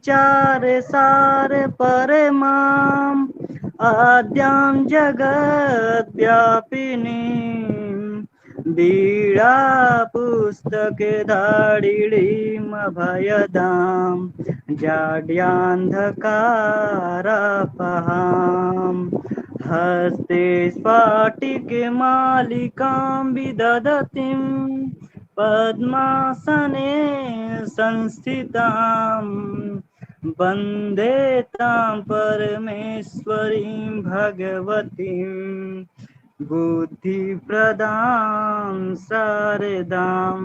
चारे सारे परमाम् आद्यां जगद्व्यापिनीं बीडा पुस्तके धाडिडीमभयदां जाड्यान्धकारपहाम् हस्ते स्फाटिके मालिकां विदधतीं पद्मासने संस्थिताम् वन्दे तां परमेश्वरीं भगवतीं बुद्धिप्रदां शारदां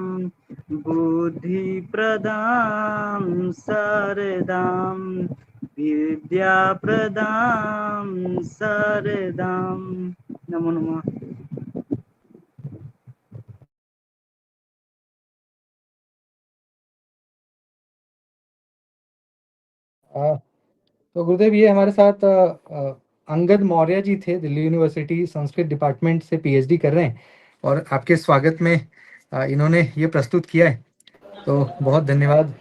बुद्धिप्रदां शारदां विद्याप्रदां शारदां। नमो नमः। तो गुरुदेव, ये हमारे साथ अंगद मौर्य जी थे, दिल्ली यूनिवर्सिटी संस्कृत डिपार्टमेंट से पीएचडी कर रहे हैं, और आपके स्वागत में इन्होंने ये प्रस्तुत किया है, तो बहुत धन्यवाद।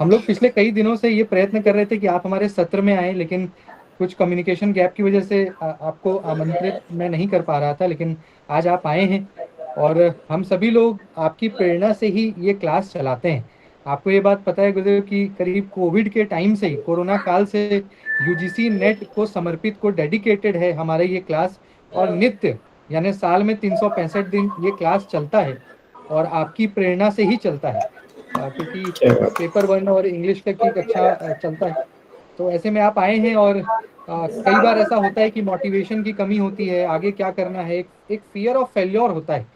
हम लोग पिछले कई दिनों से ये प्रयत्न कर रहे थे कि आप हमारे सत्र में आए, लेकिन कुछ कम्युनिकेशन गैप की वजह से आपको आमंत्रित मैं नहीं कर पा रहा था, लेकिन आज आप आए हैं और हम सभी लोग आपकी प्रेरणा से ही ये क्लास चलाते हैं। आपको ये बात पता है गुरुदेव कि करीब कोविड के टाइम से ही, कोरोना काल से यूजीसी नेट को समर्पित को डेडिकेटेड है हमारे ये क्लास, और नित्य यानी साल में 365 दिन ये क्लास चलता है और आपकी प्रेरणा से ही चलता है, क्योंकि पेपर वन और इंग्लिश तक की कक्षा चलता है। तो ऐसे में आप आए हैं और कई बार ऐसा होता है कि मोटिवेशन की कमी होती है, आगे क्या करना है, एक फियर ऑफ फेल्योर होता है,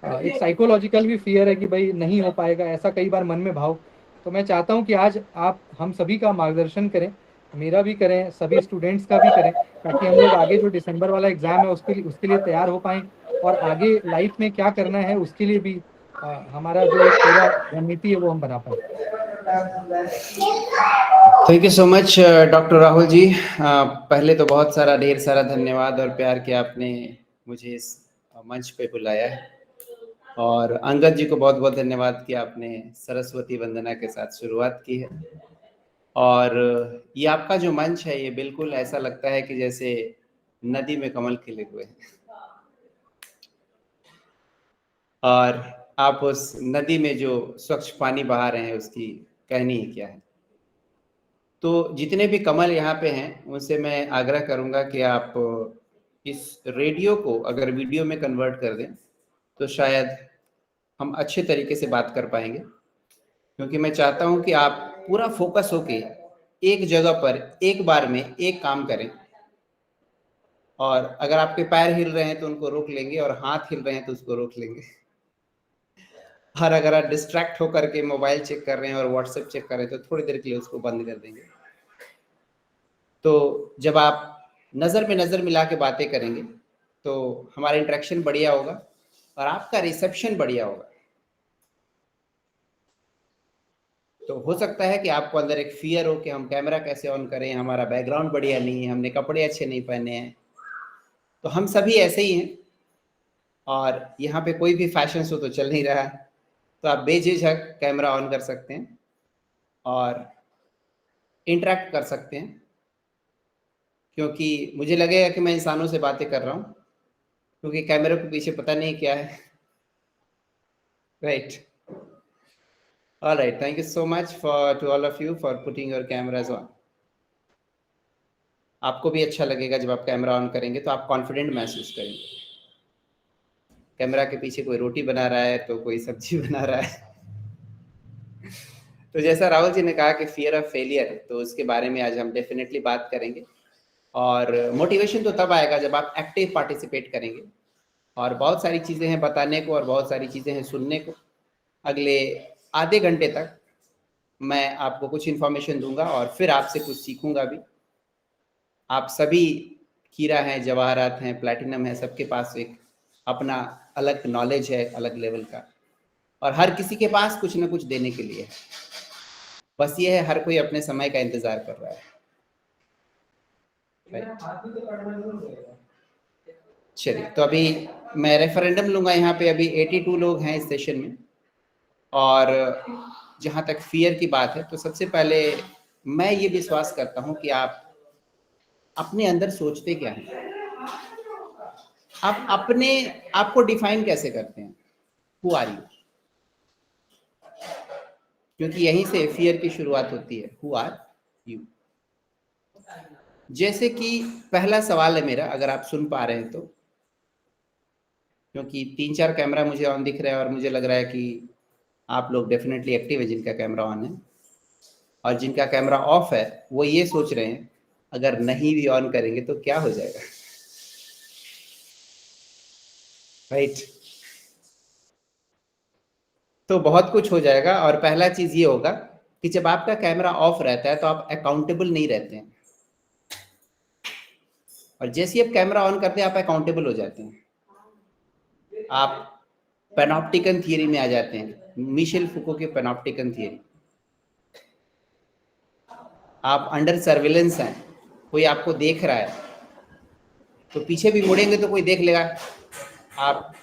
एक साइकोलॉजिकल भी फियर है कि भाई नहीं हो पाएगा, ऐसा कई बार मन में भाव। तो मैं चाहता हूं कि आज आप हम सभी का मार्गदर्शन करें, मेरा भी करें, सभी स्टूडेंट्स का भी करें, ताकि हम लोग आगे जो दिसंबर वाला एग्जाम है उसके लिए तैयार हो पाएं, और आगे लाइफ में क्या करना है उसके लिए भी हमारा जो एक पूरा रणनीति है वो हम बना पाए। Thank you so much doctor Rahul ji. पहले तो बहुत सारा ढेर सारा धन्यवाद और प्यार कि आपने मुझे इस मंच पे बुलाया है, और अंगद जी को बहुत बहुत धन्यवाद कि आपने सरस्वती वंदना के साथ शुरुआत की है। और ये आपका जो मंच है ये बिल्कुल ऐसा लगता है कि जैसे नदी में कमल खिले हुए हैं, और आप उस नदी में जो स्वच्छ पानी बहा रहे हैं उसकी कहनी ही क्या है। तो जितने भी कमल यहाँ पे हैं उनसे मैं आग्रह करूँगा कि आप इस रेडियो को अगर वीडियो में कन्वर्ट कर दें तो शायद हम अच्छे तरीके से बात कर पाएंगे, क्योंकि मैं चाहता हूँ कि आप पूरा फोकस होके एक जगह पर एक बार में एक काम करें, और अगर आपके पैर हिल रहे हैं तो उनको रोक लेंगे, और हाथ हिल रहे हैं तो उसको रोक लेंगे, और अगर आप डिस्ट्रैक्ट होकर के मोबाइल चेक कर रहे हैं और व्हाट्सएप चेक कर रहे हैं तो थोड़ी देर के लिए उसको बंद कर देंगे। तो जब आप नज़र में नज़र मिला के बातें करेंगे तो हमारा इंटरेक्शन बढ़िया होगा और आपका रिसेप्शन बढ़िया होगा। तो हो सकता है कि आपको अंदर एक फियर हो कि हम कैमरा कैसे ऑन करें, हमारा बैकग्राउंड बढ़िया नहीं है, हमने कपड़े अच्छे नहीं पहने हैं। तो हम सभी ऐसे ही हैं, और यहाँ पे कोई भी फैशन शो तो चल नहीं रहा है, तो आप बेझिझक कैमरा ऑन कर सकते हैं और इंटरेक्ट कर सकते हैं, क्योंकि मुझे लगेगा कि मैं इंसानों से बातें कर रहा हूँ, क्योंकि कैमरे के पीछे पता नहीं क्या है। Right, all right, thank you so much for to all of you for putting your cameras on. आपको भी अच्छा लगेगा जब आप कैमरा ऑन करेंगे, तो आप कॉन्फिडेंट महसूस करेंगे। कैमरा के पीछे कोई रोटी बना रहा है तो कोई सब्जी बना रहा है। तो जैसा राहुल जी ने कहा कि फियर ऑफ फेलियर, तो उसके बारे में आज हम डेफिनेटली बात करेंगे। और मोटिवेशन तो तब आएगा जब आप एक्टिव पार्टिसिपेट करेंगे, और बहुत सारी चीज़ें हैं बताने को और बहुत सारी चीज़ें हैं सुनने को। अगले आधे घंटे तक मैं आपको कुछ इन्फॉर्मेशन दूंगा और फिर आपसे कुछ सीखूंगा भी। आप सभी हीरा हैं, जवाहरात हैं, प्लैटिनम है, सबके पास एक अपना अलग नॉलेज है, अलग लेवल का, और हर किसी के पास कुछ ना कुछ देने के लिए है। बस ये है, हर कोई अपने समय का इंतजार कर रहा है। चलिए, तो अभी मैं रेफरेंडम लूंगा। यहाँ पे अभी 82 लोग हैं इस सेशन में, और जहाँ तक फियर की बात है तो सबसे पहले मैं ये विश्वास करता हूँ कि आप अपने अंदर सोचते क्या हैं, आप अपने आप को डिफाइन कैसे करते हैं, हु आर यू, क्योंकि यहीं से फियर की शुरुआत होती है, हु आर यू। जैसे कि पहला सवाल है मेरा, अगर आप सुन पा रहे हैं तो, क्योंकि 3-4 कैमरा मुझे ऑन दिख रहा है और मुझे लग रहा है कि आप लोग डेफिनेटली एक्टिव है जिनका कैमरा ऑन है, और जिनका कैमरा ऑफ है वो ये सोच रहे हैं अगर नहीं भी ऑन करेंगे तो क्या हो जाएगा, राइट? तो बहुत कुछ हो जाएगा। और पहला चीज ये होगा कि जब आपका कैमरा ऑफ रहता है तो आप अकाउंटेबल नहीं रहते हैं, और जैसे ही आप कैमरा ऑन करते हैं आप अकाउंटेबल हो जाते हैं, आप पैनॉप्टिकन थियरी में आ जाते हैं, मिशेल फुको के पैनॉप्टिकन थियरी। आप अंडर सर्विलेंस हैं, कोई आपको देख रहा है तो पीछे भी मुड़ेंगे तो कोई देख लेगा आप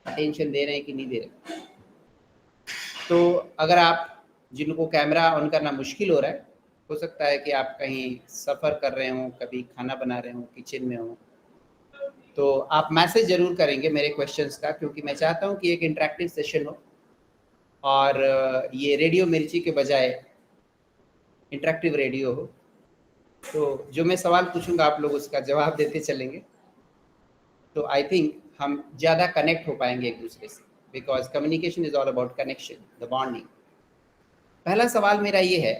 अटेंशन दे रहे हैं कि नहीं दे रहे। तो अगर आप जिनको कैमरा ऑन करना मुश्किल हो रहा है, हो सकता है कि आप कहीं सफ़र कर रहे हो, कभी खाना बना रहे हो, किचन में हो, तो आप मैसेज जरूर करेंगे मेरे क्वेश्चंस का, क्योंकि मैं चाहता हूं कि एक इंटरेक्टिव सेशन हो और ये रेडियो मिर्ची के बजाय इंटरेक्टिव रेडियो हो। तो जो मैं सवाल पूछूंगा आप लोग उसका जवाब देते चलेंगे, तो आई थिंक हम ज़्यादा कनेक्ट हो पाएंगे एक दूसरे से, because communication is all about connection, the bonding. पहला सवाल मेरा ये है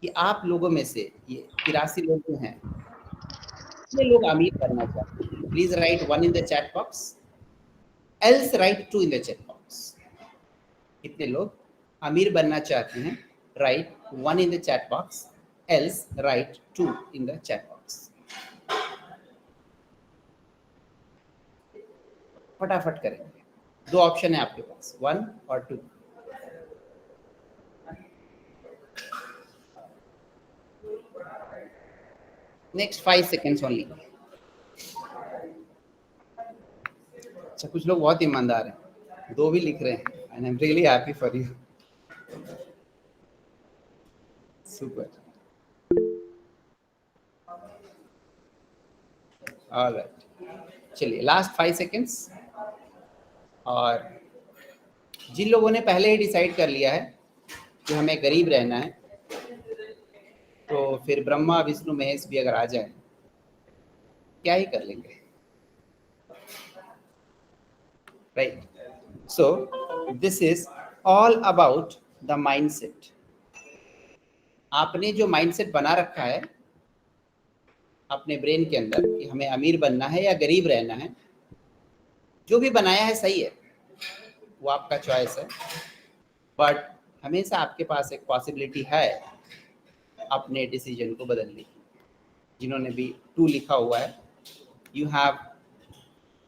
कि आप लोगों में से ये 83 लोग जो हैं, कितने लोग अमीर बनना चाहते हैं? Please right 1 in the chat box, else right 2 in the chat box. कितने लोग अमीर बनना चाहते हैं? Right 1 in the chat box, else right 2 in the chat box. फटाफट करेंगे, 2 ऑप्शन है आपके पास, 1 और 2। Next 5 seconds only. अच्छा, कुछ लोग बहुत ईमानदार हैं, 2 भी लिख रहे हैं, and I am really happy for you, super. Alright, चलिए लास्ट 5 सेकेंड्स। और जिन लोगों ने पहले ही डिसाइड कर लिया है कि हमें गरीब रहना है, तो फिर ब्रह्मा विष्णु महेश भी अगर आ जाए क्या ही कर लेंगे, right? So this is all about the mindset. आपने जो माइंडसेट बना रखा है अपने ब्रेन के अंदर कि हमें अमीर बनना है या गरीब रहना है, जो भी बनाया है सही है, वो आपका चॉइस है, बट हमेशा आपके पास एक पॉसिबिलिटी है अपने डिसीजन को बदलने की। जिन्होंने भी 2 लिखा हुआ है, यू हैव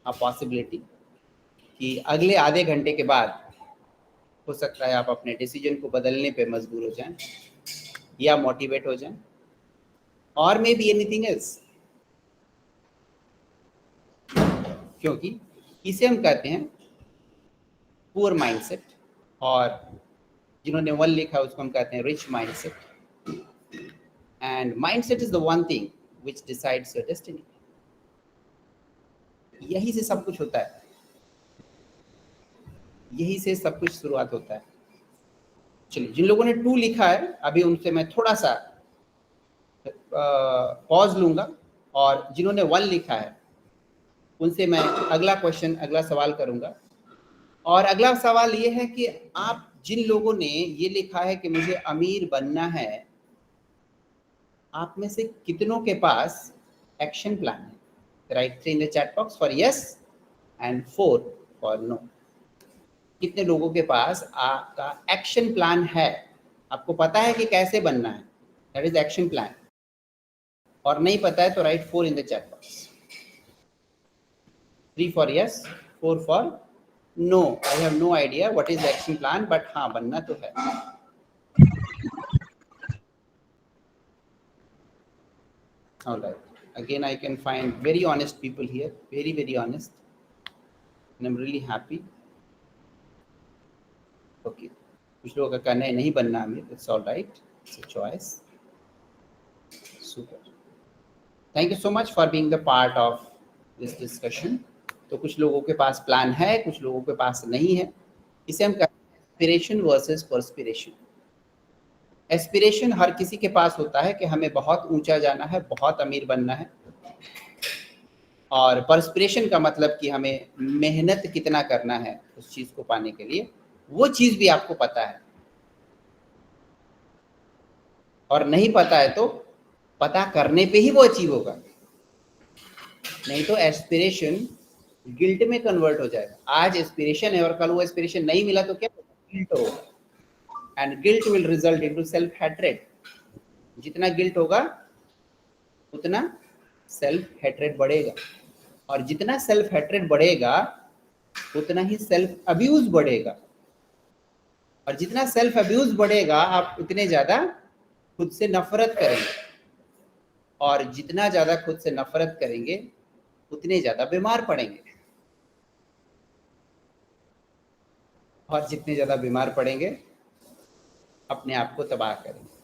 अ पॉसिबिलिटी कि अगले आधे घंटे के बाद हो सकता है आप अपने डिसीजन को बदलने पे मजबूर हो जाएं या मोटिवेट हो जाएं, और मे बी एनीथिंग एल्स, क्योंकि इसे हम कहते हैं पुअर माइंडसेट, और जिन्होंने 1 लिखा उसको हम कहते हैं rich mindset. And mindset is the one thing which decides your destiny. यही से सब कुछ होता है, यही से सब कुछ शुरुआत होता है। चलिए, जिन लोगों ने 2 लिखा है अभी उनसे मैं थोड़ा सा पॉज लूंगा, और जिन्होंने 1 लिखा है उनसे मैं अगला क्वेश्चन, अगला सवाल करूंगा। और अगला सवाल ये है कि आप जिन लोगों ने ये लिखा है कि मुझे अमीर बनना है, आप में से कितनों के पास एक्शन प्लान है? Right 3 in the chat box for yes and 4 for no. कितने लोगों के पास आपका एक्शन प्लान है, आपको पता है कि कैसे बनना है, दैट इज एक्शन प्लान, और नहीं पता है तो right 4 in the chat box. 3 for yes, 4 for no. I have no idea what is action plan, but हाँ बनना तो है। All right. Again, I can find very honest people here, very honest, and I'm really happy. Okay, कुछ लोगों का कहना है नहीं बनना हमें, it's all right, it's a choice. Super, thank you so much for being the part of this discussion. तो कुछ लोगों के पास प्लान है, कुछ लोगों के पास नहीं है। इसे हम कहते हैं एस्पिरेशन वर्सेस परस्पिरेशन। एस्पिरेशन हर किसी के पास होता है कि हमें बहुत ऊंचा जाना है, बहुत अमीर बनना है। और परस्पिरेशन का मतलब कि हमें मेहनत कितना करना है उस चीज को पाने के लिए, वो चीज भी आपको पता है। और नहीं पता है तो पता करने पे ही वो अचीव होगा, नहीं तो एस्पिरेशन गिल्ट में कन्वर्ट हो जाएगा। आज एस्पिरेशन है और कल वो एस्पिरेशन नहीं मिला तो क्या गिल्ट होगा, and guilt will result into self hatred. जितना गिल्ट होगा उतना सेल्फ हैट्रेड बढ़ेगा, और जितना सेल्फ हैट्रेड बढ़ेगा उतना ही सेल्फ अब्यूज बढ़ेगा, और जितना सेल्फ अब्यूज बढ़ेगा आप उतने ज्यादा खुद से नफरत करेंगे, और जितना ज्यादा खुद से नफरत करेंगे उतने ज्यादा बीमार पड़ेंगे, और जितने ज्यादा बीमार पड़ेंगे अपने आप को तबाह करेंगे।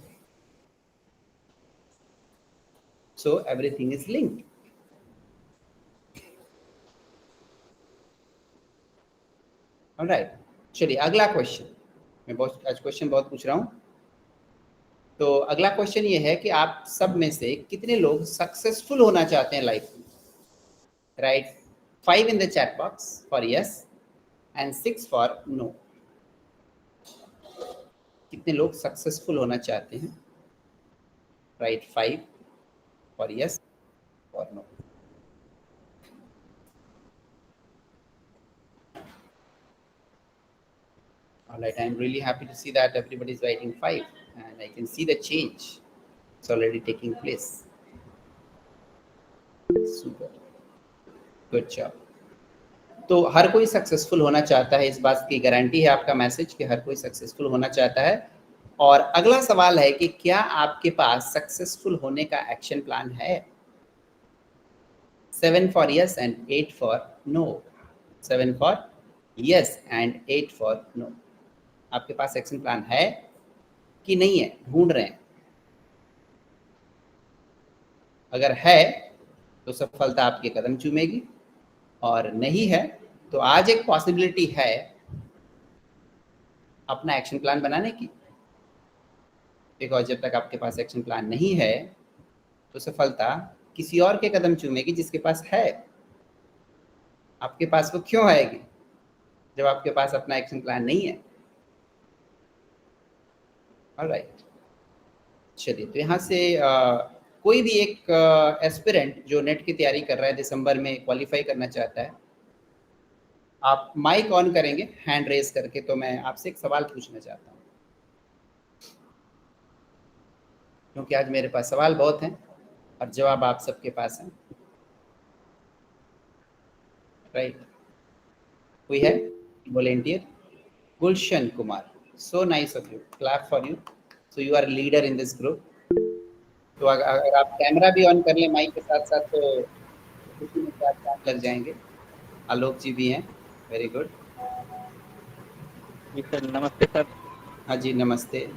So everything is linked. Alright, चलिए अगला क्वेश्चन। मैं आज क्वेश्चन बहुत पूछ रहा हूं। तो अगला क्वेश्चन ये है कि आप सब में से कितने लोग सक्सेसफुल होना चाहते हैं लाइफ में? Right 5 in the chat box for yes and 6 for no. कितने लोग सक्सेसफुल होना चाहते हैं? राइट 5 फॉर यस और no. All right, I'm really happy to see that everybody is writing 5, and I can see the change. It's already taking place. Super, good job. तो हर कोई successful होना चाहता है, इस बात की गारंटी है आपका मैसेज कि हर कोई सक्सेसफुल होना चाहता है। और अगला सवाल है कि क्या आपके पास सक्सेसफुल होने का एक्शन प्लान है? 7 for yes and 8 for no. 7 for yes and 8 for no. आपके पास एक्शन प्लान है कि नहीं है? ढूंढ रहे हैं। अगर है तो सफलता आपके कदम चूमेगी, और नहीं है तो आज एक पॉसिबिलिटी है अपना एक्शन प्लान बनाने की। बिकॉज जब तक आपके पास एक्शन प्लान नहीं है तो सफलता किसी और के कदम चूमेगी जिसके पास है। आपके पास वो क्यों आएगी जब आपके पास अपना एक्शन प्लान नहीं है? ऑलराइट, चलिए तो यहाँ से कोई भी एक एस्पिरेंट जो नेट की तैयारी कर रहा है, दिसंबर में क्वालिफाई करना चाहता है, आप माइक ऑन करेंगे हैंड रेज करके, तो मैं आपसे एक सवाल पूछना चाहता हूँ, क्योंकि आज मेरे पास सवाल बहुत हैं और जवाब आप सबके पास हैं। राइट, कोई है volunteer? Gulshan Kumar, so nice of you, clap for you, so you are a leader in this group। तो अगर आप कैमरा भी ऑन कर लें माइक के साथ साथ तो उसी में साथ लग जाएंगे। आलोक जी भी हैं, वेरी गुड। जी सर, नमस्ते सर। हाँ जी नमस्ते।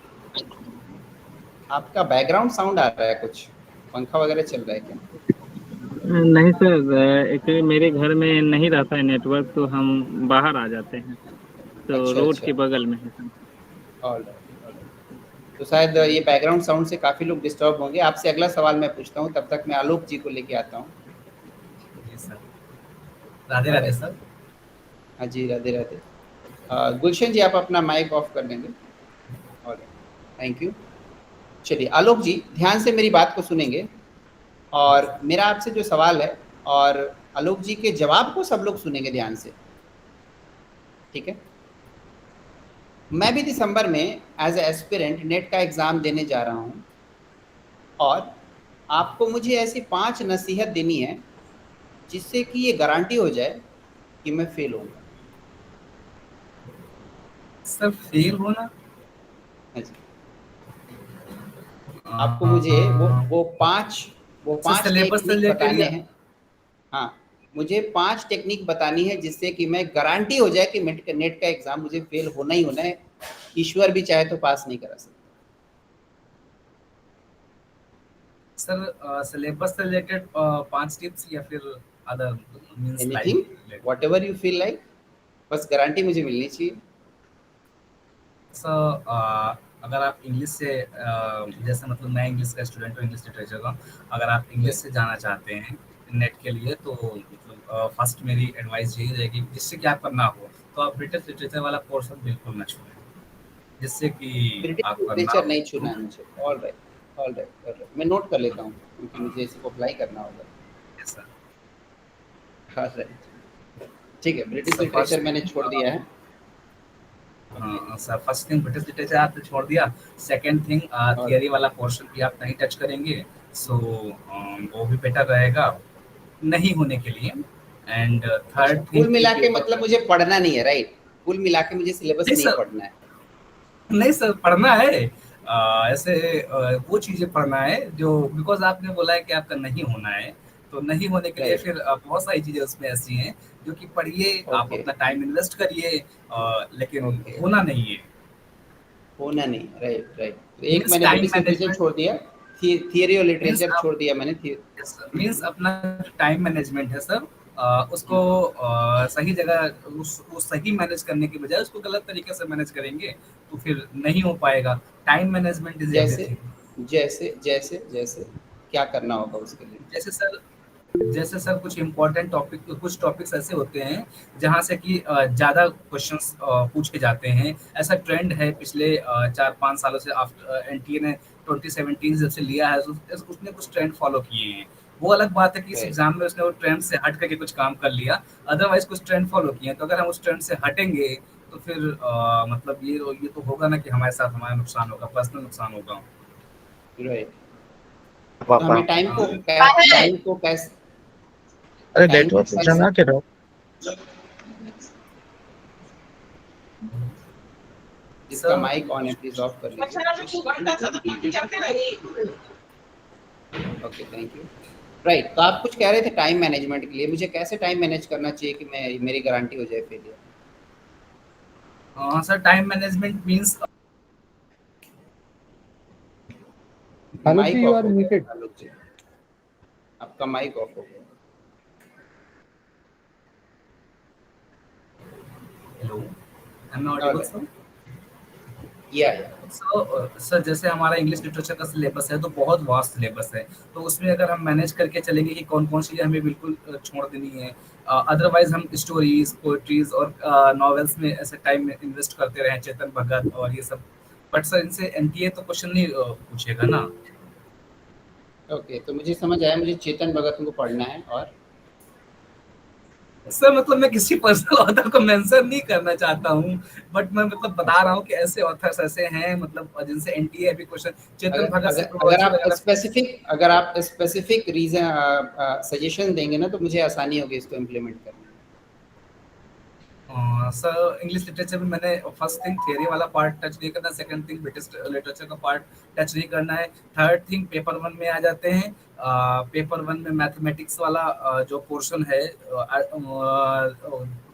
आपका बैकग्राउंड साउंड आ रहा है, कुछ पंखा वगैरह चल रहा है क्या? नहीं सर, एक्चुअली मेरे घर में नहीं रहता है नेटवर्क, तो हम बाहर आ जाते हैं, तो अच्छा, रोड अच्छा। के बगल में है सर। ऑलराइट, तो शायद ये बैकग्राउंड साउंड से काफ़ी लोग डिस्टर्ब होंगे। आपसे अगला सवाल मैं पूछता हूँ, तब तक मैं आलोक जी को लेके आता हूँ। राधे राधे सर। हाँ जी राधे राधे। गुलशन जी आप अपना माइक ऑफ कर लेंगे। और थैंक यू। चलिए आलोक जी ध्यान से मेरी बात को सुनेंगे, और मेरा आपसे जो सवाल है और आलोक जी के जवाब को सब लोग सुनेंगे ध्यान से, ठीक है? मैं भी दिसंबर में एज ए एस्पिरेंट नेट का एग्ज़ाम देने जा रहा हूँ, और आपको मुझे ऐसी 5 नसीहत देनी है जिससे कि ये गारंटी हो जाए कि मैं फेल होऊंगा। सर फेल होना? हाँ जी, आपको मुझे वो पांच टेक्निक बताने हैं। हाँ, मुझे 5 टेक्निक बतानी है जिससे कि मैं गारंटी हो जाए कि नेट का एग्ज़ाम मुझे फेल होना ही होना है, ईश्वर भी चाहे तो पास नहीं करा सकता। सर सिलेबस से रिलेटेड 5 टिप्स या फिर other means anything whatever you feel like, बस गारंटी मुझे मिलनी चाहिए। सर अगर आप इंग्लिश से जैसे मतलब मैं इंग्लिश का स्टूडेंट हूँ, इंग्लिश लिटरेचर का, अगर आप इंग्लिश से जाना चाहते हैं नेट के लिए तो मतलब फर्स्ट मेरी एडवाइस यही रहेगी जिससे कि आप करना हो तो आप ब्रिटिश लिटरेचर वाला पोर्शन बिल्कुल ना छोड़ें, जिससे कि ब्रिटिश आप करना लिटरेचर नहीं छूना है मुझे। ऑल राइट, मैं नोट कर लेता हूँ क्योंकि मुझे इसको अप्लाई करना होगा। Yes, sir. हाँ राइट, ठीक है, ब्रिटिश So लिटरेचर first- मैंने छोड़ दिया है। हाँ sir, first thing British literature आपने छोड़ दिया। सेकंड थिंग थियरी वाला पोर्शन भी आप नहीं टच करेंगे, सो वो भी बेटर रहेगा नहीं होने के लिए। एंड थर्ड थिंग कुल मिला के मतलब मुझे पढ़ना नहीं है, राइट? कुल मिला के मुझे सिलेबस नहीं नहीं सर। पढ़ना है। नहीं सर, पढ़ना है ऐसे वो चीजें पढ़ना है जो बिकॉज आपने बोला है कि आपका नहीं होना है, तो नहीं होने के लिए Right. फिर बहुत सारी चीजें उसमें ऐसी हैं जो कि पढ़िए, आप Okay. अपना टाइम इन्वेस्ट करिए, लेकिन Okay. होना नहीं है। होना नहीं, राइट राइट। एक Means मैंने time ब्रिटिश लिटरेचर management- छोड़ दिया, थियरी और Means लिटरेचर आप- छोड़ दिया मैंने। मीन्स अपना टाइम मैनेजमेंट है सर, उसको सही जगह उस सही मैनेज करने की बजाय उसको गलत तरीके से मैनेज करेंगे तो फिर नहीं हो पाएगा। टाइम मैनेजमेंट इज जैसे एवरीथिंग। जैसे जैसे जैसे क्या करना होगा उसके लिए? जैसे सर कुछ टॉपिक्स ऐसे होते हैं जहाँ से कि ज़्यादा क्वेश्चंस पूछे जाते हैं। ऐसा ट्रेंड है पिछले 4-5 सालों से। आफ्टर एनटीए ने 2017 जब से लिया है उसने कुछ ट्रेंड फॉलो किए हैं। वो अलग बात है कि इस Right. एग्जाम में उसने वो ट्रेंड से हट करके कुछ काम कर लिया, अदरवाइज कुछ ट्रेंड फॉलो किए हैं। तो अगर हम उस ट्रेंड से हटेंगे तो फिर मतलब ये तो होगा ना कि हमारे साथ हमारा नुकसान होगा, पर्सनल नुकसान होगा। राइट। तो हमें टाइम को कैसे अरे टाइम को नेटवर्क चला के रहो। जिसका माइक ऑन है प्लीज ऑफ कर लीजिए। Okay, thank you. राइट, तो आप कुछ कह रहे थे टाइम मैनेजमेंट के लिए, मुझे कैसे टाइम मैनेज करना चाहिए कि मेरी गारंटी हो जाए failure? Sir time management means Alok ji, you are muted. आलोक जी, आपका माइक ऑफ हो गया। Hello, I am audible sir? या सर जैसे हमारा इंग्लिश लिटरेचर का सिलेबस है तो बहुत वास्ट सिलेबस है, तो उसमें अगर हम मैनेज करके चलेंगे कि कौन कौन सी चीज़ें हमें बिल्कुल छोड़ देनी है, अदरवाइज हम स्टोरीज, पोएट्रीज और नॉवेल्स में ऐसे टाइम इन्वेस्ट करते रहे, चेतन भगत और ये सब। बट सर इनसे एनटीए तो क्वेश्चन नहीं पूछेगा ना। ओके, तो मुझे समझ आया, मुझे चेतन भगत को पढ़ना है। और सर मतलब मैं किसी पर्सनल ऑथर को मेंशन नहीं करना चाहता हूँ, बट मैं मतलब बता रहा हूँ कि ऐसे ऑथर्स ऐसे हैं मतलब जिनसे एनटीए अभी क्वेश्चन चेतन भगत से अगर आप स्पेसिफिक रीजन सजेशन देंगे ना तो मुझे आसानी होगी इसको इम्प्लीमेंट करने में। सर इंग्लिश लिटरेचर में मैंने फर्स्ट थिंग थियरी वाला पार्ट टच नहीं करना, सेकंड थिंग ब्रिटिश लिटरेचर का पार्ट टच नहीं करना है, थर्ड थिंग पेपर 1 में आ जाते हैं। पेपर 1 में मैथमेटिक्स वाला जो पोर्शन है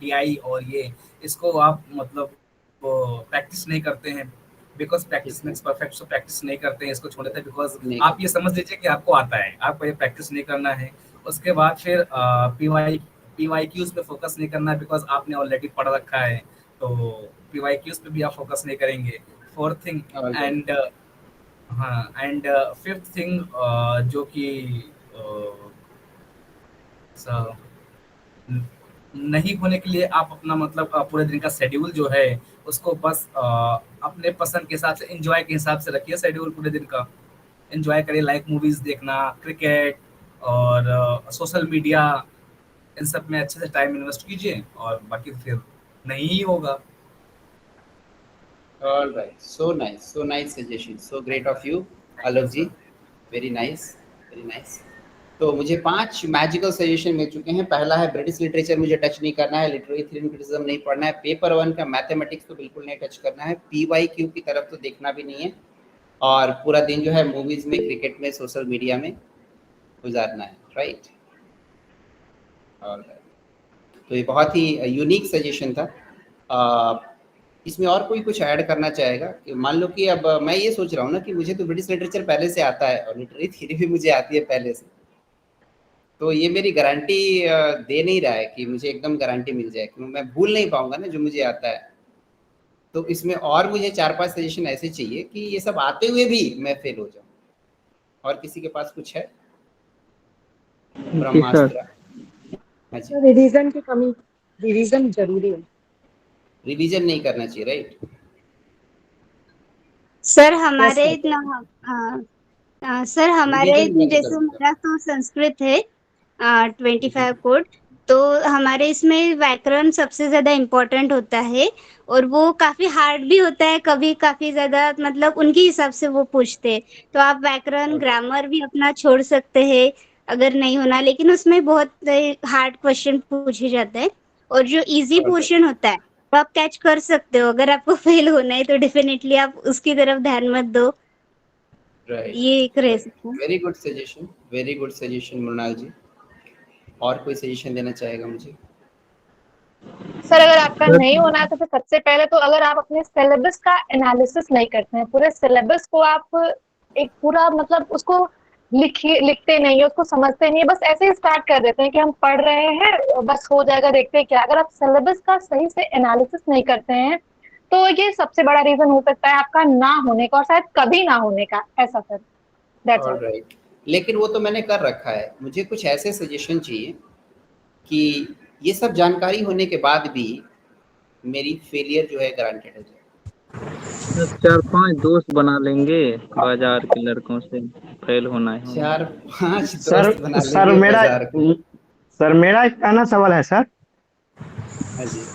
डीआई और ये, इसको आप मतलब प्रैक्टिस नहीं करते हैं, because practice makes perfect. So practice नहीं करते हैं, इसको छोड़ देते हैं बिकॉज आप ये समझ लीजिए कि आपको आता है, आपको ये प्रैक्टिस नहीं करना है। उसके बाद फिर पीवाईक्यूज पे फोकस नहीं करना है बिकॉज आपने ऑलरेडी पढ़ रखा है, तो पीवाईक्यूज पे भी आप फोकस नहीं करेंगे। Fourth thing and fifth thing जो कि नहीं होने के लिए आप अपना मतलब पूरे दिन का शेड्यूल जो है उसको बस अपने पसंद के हिसाब से, एंजॉय के हिसाब से रखिए। शेड्यूल पूरे दिन का एंजॉय करिए, लाइक मूवीज देखना, क्रिकेट और सोशल मीडिया, इन सब में अच्छे से टाइम इन्वेस्ट कीजिए और बाकी फिर नहीं ही होगा। All right, so nice suggestion, so great of you, Alok ji, very nice, very nice. तो मुझे 5 मैजिकल सजेशन मिल चुके हैं। पहला है ब्रिटिश लिटरेचर मुझे टच नहीं करना है, लिटरेरी थ्योरी क्रिटिसिज्म नहीं पढ़ना है, पेपर 1 का मैथमेटिक्स तो बिल्कुल नहीं टच करना है, पीवाईक्यू की तरफ तो देखना भी नहीं है, और पूरा दिन जो है मूवीज में, क्रिकेट में, सोशल मीडिया में गुजारना है। राइट, तो ये बहुत ही यूनिक सजेशन था। इसमें और कोई कुछ ऐड करना चाहेगा? कि मान लो कि अब मैं ये सोच रहा हूँ ना कि मुझे तो ब्रिटिश लिटरेचर पहले से आता है और लिटरेरी थ्योरी भी मुझे आती है पहले से, तो ये मेरी गारंटी दे नहीं रहा है कि मुझे एकदम गारंटी मिल जाए, क्योंकि मैं भूल नहीं पाऊंगा ना जो मुझे आता है। तो इसमें और मुझे 4-5 सजेशन ऐसे चाहिए कि ये सब आते हुए भी मैं फेल हो जाऊं। और किसी के पास कुछ है? ब्रह्मास्त्र। हाँ जी। रिवीजन की कमी, रिवीजन जरूरी है। रिवीजन नहीं करना चाहिए, राइट? सर हमारे Yes, इतना सर हमारे रिवीजन कैसे जैसे करूंगा? मेरा तो संस्कृत है 25 कोड, तो हमारे इसमें व्याकरण सबसे ज्यादा इम्पोर्टेंट होता है और वो काफी हार्ड भी होता है, कभी काफी ज्यादा मतलब उनके हिसाब से वो पूछते हैं। तो आप व्याकरण ग्रामर भी अपना छोड़ सकते हैं अगर नहीं होना, लेकिन उसमें बहुत हार्ड क्वेश्चन पूछे जाते हैं और जो इजी पोर्शन होता है वो आप कैच कर सकते हो। अगर आपको फेल होना है तो डेफिनेटली आप उसकी तरफ ध्यान मत दो, राइट। ये एक रह सकता है। वेरी गुड सजेशन मृणाल जी। और कोई सजेशन देना चाहेगा मुझे? सर अगर आपका नहीं होना है तो फिर सबसे पहले तो अगर आप अपने सिलेबस का एनालिसिस नहीं करते हैं, पूरे सिलेबस को आप एक पूरा मतलब उसको लिखते नहीं है, उसको समझते नहीं है, बस ऐसे ही स्टार्ट कर देते हैं कि हम पढ़ रहे हैं बस हो जाएगा देखते हैं क्या। अगर आप सिलेबस का सही से एनालिसिस नहीं करते हैं तो ये सबसे बड़ा रीजन हो सकता है आपका ना होने का और शायद कभी ना होने का, ऐसा सर। That's all. ऑलराइट। लेकिन वो तो मैंने कर रखा है, मुझे कुछ ऐसे सजेशन चाहिए कि ये सब जानकारी होने के बाद भी मेरी फेलियर जो है गारंटेड हो जाए। 4-5 दोस्त बना लेंगे बाजार के लड़कों से, फेल होना है। 4-5 सर दोस्त बना सर लेंगे मेरा बाजार के। सर मेरा एक कहना सवाल है सर। हाँ जी।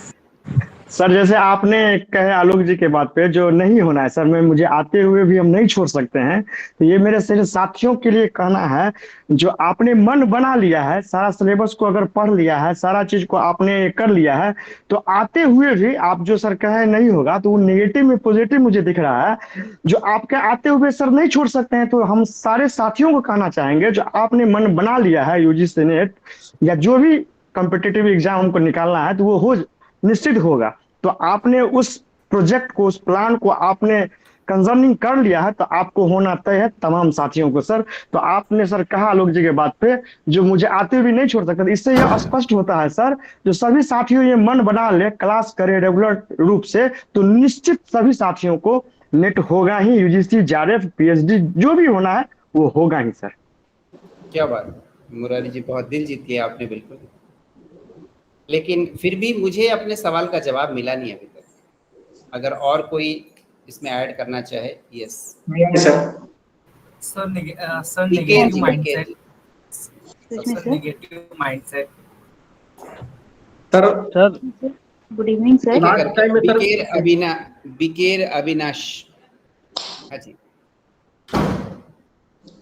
सर जैसे आपने कहे आलोक जी के बात पे जो नहीं होना है सर, मैं मुझे आते हुए भी हम नहीं छोड़ सकते हैं, तो ये मेरे सारे साथियों के लिए कहना है, जो आपने मन बना लिया है, सारा सिलेबस को अगर पढ़ लिया है, सारा चीज को आपने कर लिया है, तो आते हुए भी आप जो सर कहे नहीं होगा, तो वो नेगेटिव में पॉजिटिव मुझे दिख रहा है। जो आपके आते हुए सर नहीं छोड़ सकते हैं, तो हम सारे साथियों को कहना चाहेंगे जो आपने मन बना लिया है यूजीसी नेट या जो भी कॉम्पिटिटिव एग्जाम हमको निकालना है, तो वो हो निश्चित होगा। तो आपने उस प्रोजेक्ट को, उस प्लान को आपने कंजर्निंग कर लिया है, तो आपको होना तय है तमाम साथियों को सर। तो आपने सर कहा आलोक जी के बात पे जो मुझे आते हुए नहीं छोड़ सकते, इससे यह स्पष्ट होता है सर, जो सभी साथियों ये मन बना ले, क्लास करे रेगुलर रूप से, तो निश्चित सभी साथियों को नेट होगा ही, यूजीसी जेआरएफ पीएचडी जो भी होना है वो होगा ही सर। क्या बात, मुरारी जी बहुत दिल जीत लिया आपने बिल्कुल। लेकिन फिर भी मुझे अपने सवाल का जवाब मिला नहीं अभी तक। अगर और कोई इसमें ऐड करना चाहे? Yes sir BK ji, negative mindset sir good evening sir. बिकेर अविनाश। हाँ जी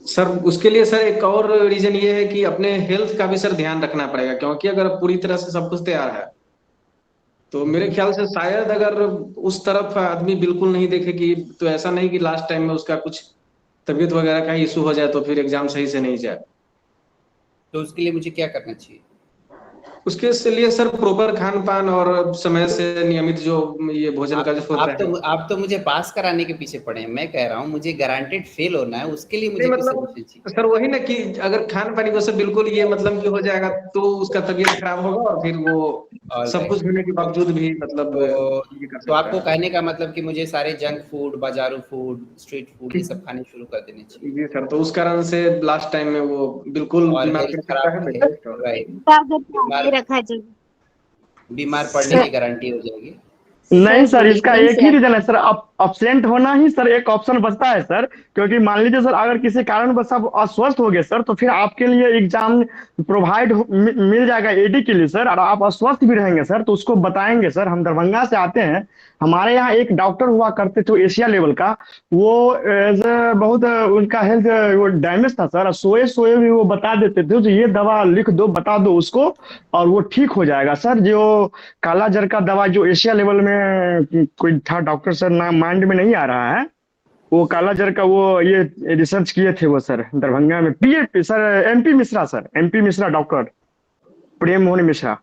सर, उसके लिए सर एक और रीजन ये है कि अपने हेल्थ का भी सर ध्यान रखना पड़ेगा, क्योंकि अगर पूरी तरह से सब कुछ तैयार है तो मेरे ख्याल से शायद अगर उस तरफ आदमी बिल्कुल नहीं देखेगी, तो ऐसा नहीं कि लास्ट टाइम में उसका कुछ तबीयत वगैरह का इशू हो जाए तो फिर एग्जाम सही से नहीं जाए। तो उसके लिए मुझे क्या करना चाहिए? उसके लिए सर प्रॉपर खान पान और समय से नियमित जो ये भोजन का जो होता है। आप तो मुझे पास कराने के पीछे पड़े हैं। मैं कह रहा हूँ मुझे गारंटेड फेल होना है, उसके लिए मुझे मतलब सर वही ना कि अगर खान पानी को सब बिल्कुल ये मतलब कि हो जाएगा तो उसका तबीयत खराब होगा और फिर वो सब कुछ होने के बावजूद भी मतलब तो आपको कहने का मतलब कि मुझे सारे जंक फूड, बाजारू फूड, स्ट्रीट फूड ये सब खाने शुरू कर देने चाहिए? जी सर, तो उस कारण से लास्ट टाइम में वो बिल्कुल बीमार पड़ सकता है। राइट, रखा जाए, बीमार पड़ने की गारंटी हो जाएगी। नहीं सर, इसका एक ही रीजन है सर, अब्सेंट होना ही सर एक ऑप्शन बचता है सर। क्योंकि मान लीजिए सर अगर किसी कारणवश आप अस्वस्थ हो गए सर, तो फिर आपके लिए एग्जाम प्रोवाइड मिल जाएगा एडी के लिए सर। और आप अस्वस्थ भी रहेंगे सर तो उसको बताएंगे सर। हम दरभंगा से आते हैं, हमारे यहाँ एक डॉक्टर हुआ करते थे एशिया लेवल का, वो बहुत उनका हेल्थ वो डैमेज था सर, सोए सोए भी वो बता देते थे तो ये दवा लिख दो, बता दो उसको और वो ठीक हो जाएगा सर। जो काला जर का दवा जो एशिया लेवल में कोई था डॉक्टर सर, नाम माइंड में नहीं आ रहा है, वो काला जर का वो ये रिसर्च किए थे वो सर दरभंगा में, PA sir MP Mishra, sir MP Mishra, doctor Prem Mohan Mishra.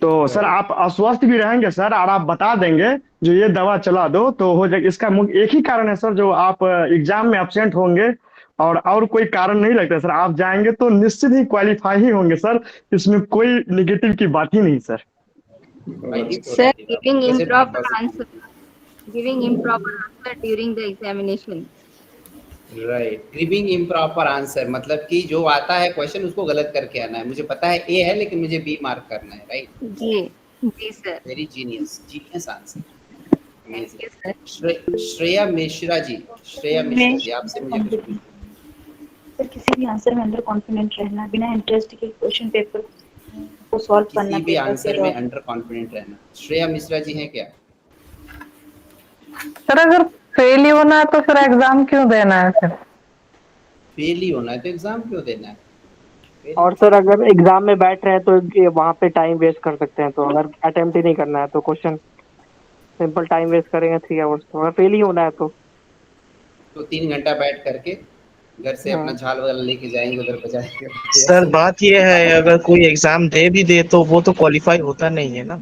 तो सर आप अस्वस्थ भी रहेंगे सर, और आप बता देंगे जो ये दवा चला दो तो हो जाएगा। इसका एक ही कारण है सर, जो आप एग्जाम में एब्सेंट होंगे, और कोई कारण नहीं लगता सर। आप जाएंगे तो निश्चित ही क्वालिफाई ही होंगे सर, इसमें कोई निगेटिव की बात ही नहीं sir. Sir, giving improper answer during the examination. Right, giving improper answer मतलब कि जो आता है क्वेश्चन उसको गलत करके आना है। मुझे पता है ए है लेकिन मुझे बी मार्क करना है, राइट? जी sir. Very genius answer. Thank you, sir. Shreya Mishra ji, आपसे मुझे कुछ पूछना। सर किसी भी आंसर में अंडर कॉन्फिडेंट रहना, बिना इंटरेस्ट के क्वेश्चन पेपर को सॉल्व करना, किसी भी आंसर में अंडर कॉन्फिडेंट रहना। श्रेया मिश्रा जी हैं क्या? सर अगर फेल ही होना है तो फिर एग्जाम क्यों देना है? फिर फेल ही होना है तो एग्जाम क्यों देना है? और सर अगर एग्जाम में बैठ रहे हैं तो वहाँ पे टाइम वेस्ट कर सकते हैं, तो अगर अटेम्प्ट ही नहीं करना है तो क्वेश्चन सिंपल टाइम वेस्ट करेंगे 3 आवर्स। तो अगर फेल ही होना है तो 3 घंटा बैठ करके घर से अपना झाल वाल लेके जाएंगे, उधर बजाएंगे। सर बात ये है, अगर कोई एग्जाम दे भी दे तो वो तो क्वालिफाई होता नहीं है ना।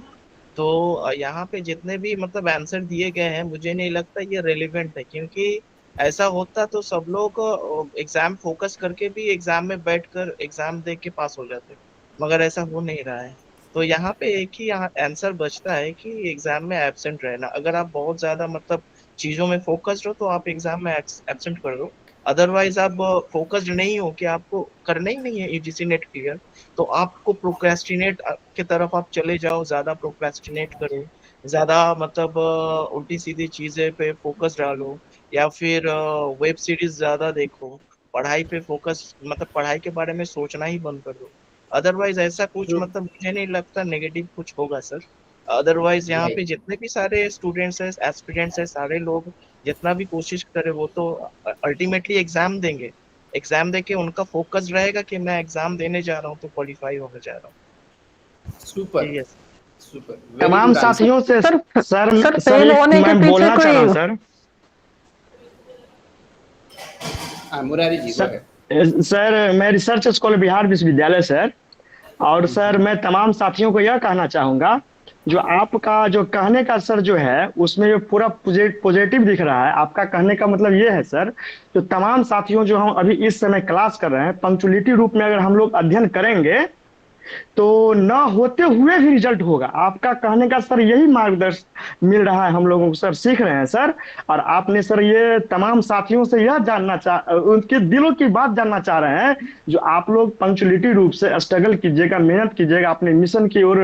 तो यहाँ पे जितने भी मतलब आंसर दिए गए हैं मुझे नहीं लगता ये रेलिवेंट है, क्योंकि ऐसा होता तो सब लोग एग्जाम फोकस करके भी एग्जाम में बैठकर एग्जाम दे के पास हो जाते, मगर ऐसा हो नहीं रहा है। तो यहाँ पे एक ही आंसर बचता है कि एग्जाम में एब्सेंट रहना। अगर आप बहुत ज्यादा मतलब चीजों में फोकस्ड हो तो आप एग्जाम में एब्सेंट कर दो, अदरवाइज आप फोकस्ड नहीं हो कि आपको करना ही नहीं है यूजीसी नेट क्लियर, तो आपको प्रोक्रेस्टिनेट के तरफ आप चले जाओ, ज्यादा प्रोक्रेस्टिनेट करो, ज्यादा मतलब उल्टी सीधी चीजें पे फोकस डालो, या फिर वेब सीरीज ज्यादा देखो, पढ़ाई पे फोकस मतलब पढ़ाई के बारे में सोचना ही बंद कर दो। अदरवाइज ऐसा कुछ मतलब मुझे नहीं लगता नेगेटिव कुछ होगा सर। अदरवाइज यहाँ पे जितने भी सारे स्टूडेंट्स हैं, एस्पिरेंट्स हैं, सारे लोग जितना भी कोशिश करे वो तो अल्टीमेटली एग्जाम देंगे। एग्जाम देके उनका फोकस रहेगा कि मैं एग्जाम देने जा रहा हूँ तो क्वालिफाई होने जा रहा हूँ। Super super. तमाम साथियों से सर मैं बोलना चाह रहा हूँ सर। मुरारी जी सर मैं रिसर्च स्कॉलर बिहार विश्वविद्यालय सर, और सर मैं तमाम साथियों को यह कहना चाहूंगा, जो आपका जो कहने का सर जो है उसमें जो पूरा पॉजिटिव दिख रहा है। आपका कहने का मतलब ये है सर, जो तमाम साथियों जो हम अभी इस समय क्लास कर रहे हैं, पंक्चुअलिटी रूप में अगर हम लोग अध्ययन करेंगे तो न होते हुए भी रिजल्ट होगा। आपका कहने का सर यही मार्गदर्शन मिल रहा है हम लोगों को सर, सीख रहे हैं सर। और आपने सर ये तमाम साथियों से यह उनके दिलों की बात जानना चाह रहे हैं, जो आप लोग पंक्चुअलिटी रूप से स्ट्रगल कीजिएगा, मेहनत कीजिएगा, अपने मिशन की ओर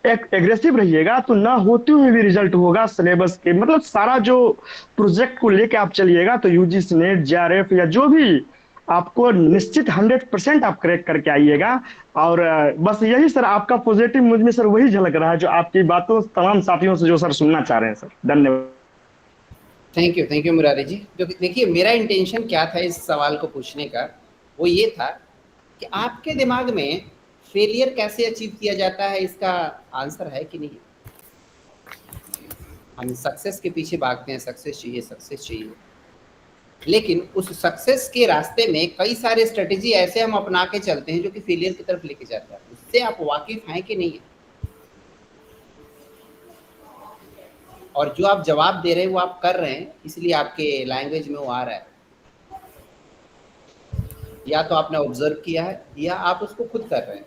एक एग्रेसिव रहिएगा, तो ना होते हुए भी रिजल्ट होगा। सिलेबस के मतलब सारा जो प्रोजेक्ट को लेके आप चलिएगा तो यूजीसी नेट, जेआरएफ या जो भी आपको निश्चित 100% आप क्रैक करके आइएगा। और बस यही सर आपका पॉजिटिव मुझ में सर वही झलक रहा है, जो आपकी बातों तमाम साथियों से जो सर सुनना चाह रहे हैं सर। धन्यवाद। थैंक यू मुरारी जी। देखिए मेरा इंटेंशन क्या था इस सवाल को पूछने का, वो ये था कि आपके दिमाग में फेलियर कैसे अचीव किया जाता है इसका आंसर है कि नहीं। हम सक्सेस के पीछे भागते हैं, सक्सेस चाहिए, लेकिन उस सक्सेस के रास्ते में कई सारे स्ट्रेटेजी ऐसे हम अपना के चलते हैं जो कि फेलियर की तरफ लेके जाता है। उससे आप वाकिफ हैं कि नहीं है, और जो आप जवाब दे रहे हैं वो आप कर रहे हैं, इसलिए आपके लैंग्वेज में वो आ रहा है। या तो आपने ऑब्जर्व किया है या आप उसको खुद कर रहे हैं।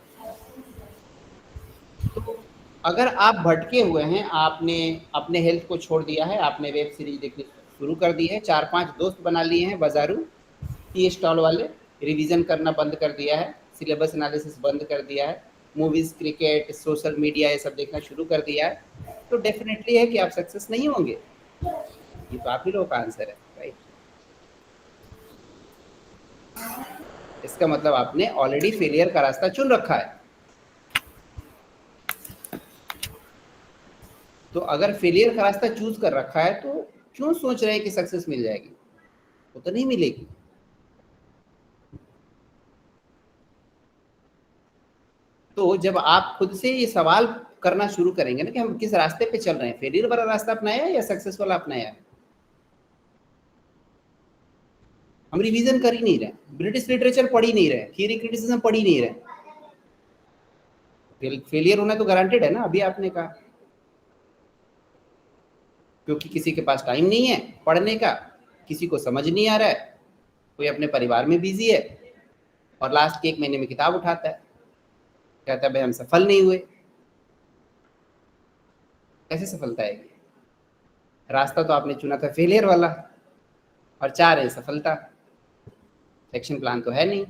तो अगर आप भटके हुए हैं, आपने अपने हेल्थ को छोड़ दिया है, आपने वेब सीरीज देखनी शुरू कर दी है, 4-5 दोस्त बना लिए हैं बाजारू टी स्टॉल वाले, रिवीजन करना बंद कर दिया है, सिलेबस एनालिसिस बंद कर दिया है, मूवीज, क्रिकेट, सोशल मीडिया ये सब देखना शुरू कर दिया है, तो डेफिनेटली है कि आप सक्सेस नहीं होंगे। ये तो आप ही लोगों का आंसर है, राइट। इसका मतलब आपने ऑलरेडी फेलियर का रास्ता चुन रखा है। तो अगर फेलियर का रास्ता चूज कर रखा है तो क्यों सोच रहे हैं कि सक्सेस मिल जाएगी? वो तो नहीं मिलेगी। तो जब आप खुद से ये सवाल करना शुरू करेंगे ना कि हम किस रास्ते पे चल रहे हैं, फेलियर वाला रास्ता अपनाया है या सक्सेस वाला अपनाया है। हम रिवीजन कर ही नहीं रहे, ब्रिटिश लिटरेचर पढ़ ही नहीं रहे, थियरी क्रिटिसिज्म पढ़ ही नहीं रहे, फेलियर होना तो गारंटेड है ना, अभी आपने कहा, क्योंकि किसी के पास टाइम नहीं है पढ़ने का, किसी को समझ नहीं आ रहा है, कोई अपने परिवार में बिजी है और लास्ट के 1 महीने में किताब उठाता है, कहता है भाई हम सफल नहीं हुए। कैसे सफलता है? रास्ता तो आपने चुना था फेलियर वाला और चाह रहे सफलता, एक्शन प्लान तो है नहीं।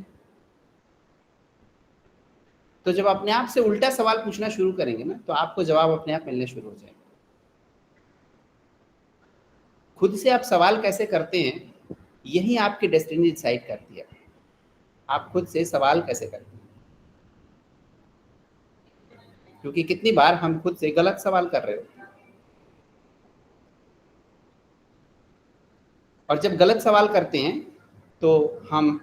तो जब अपने आप से उल्टा सवाल पूछना शुरू करेंगे ना, तो आपको जवाब अपने आप मिलने शुरू हो जाएगा। खुद से आप सवाल कैसे करते हैं, यही आपकी डेस्टिनी डिसाइड करती है। आप खुद से सवाल कैसे करते हैं, क्योंकि कितनी बार हम खुद से गलत सवाल कर रहे हो, और जब गलत सवाल करते हैं तो हम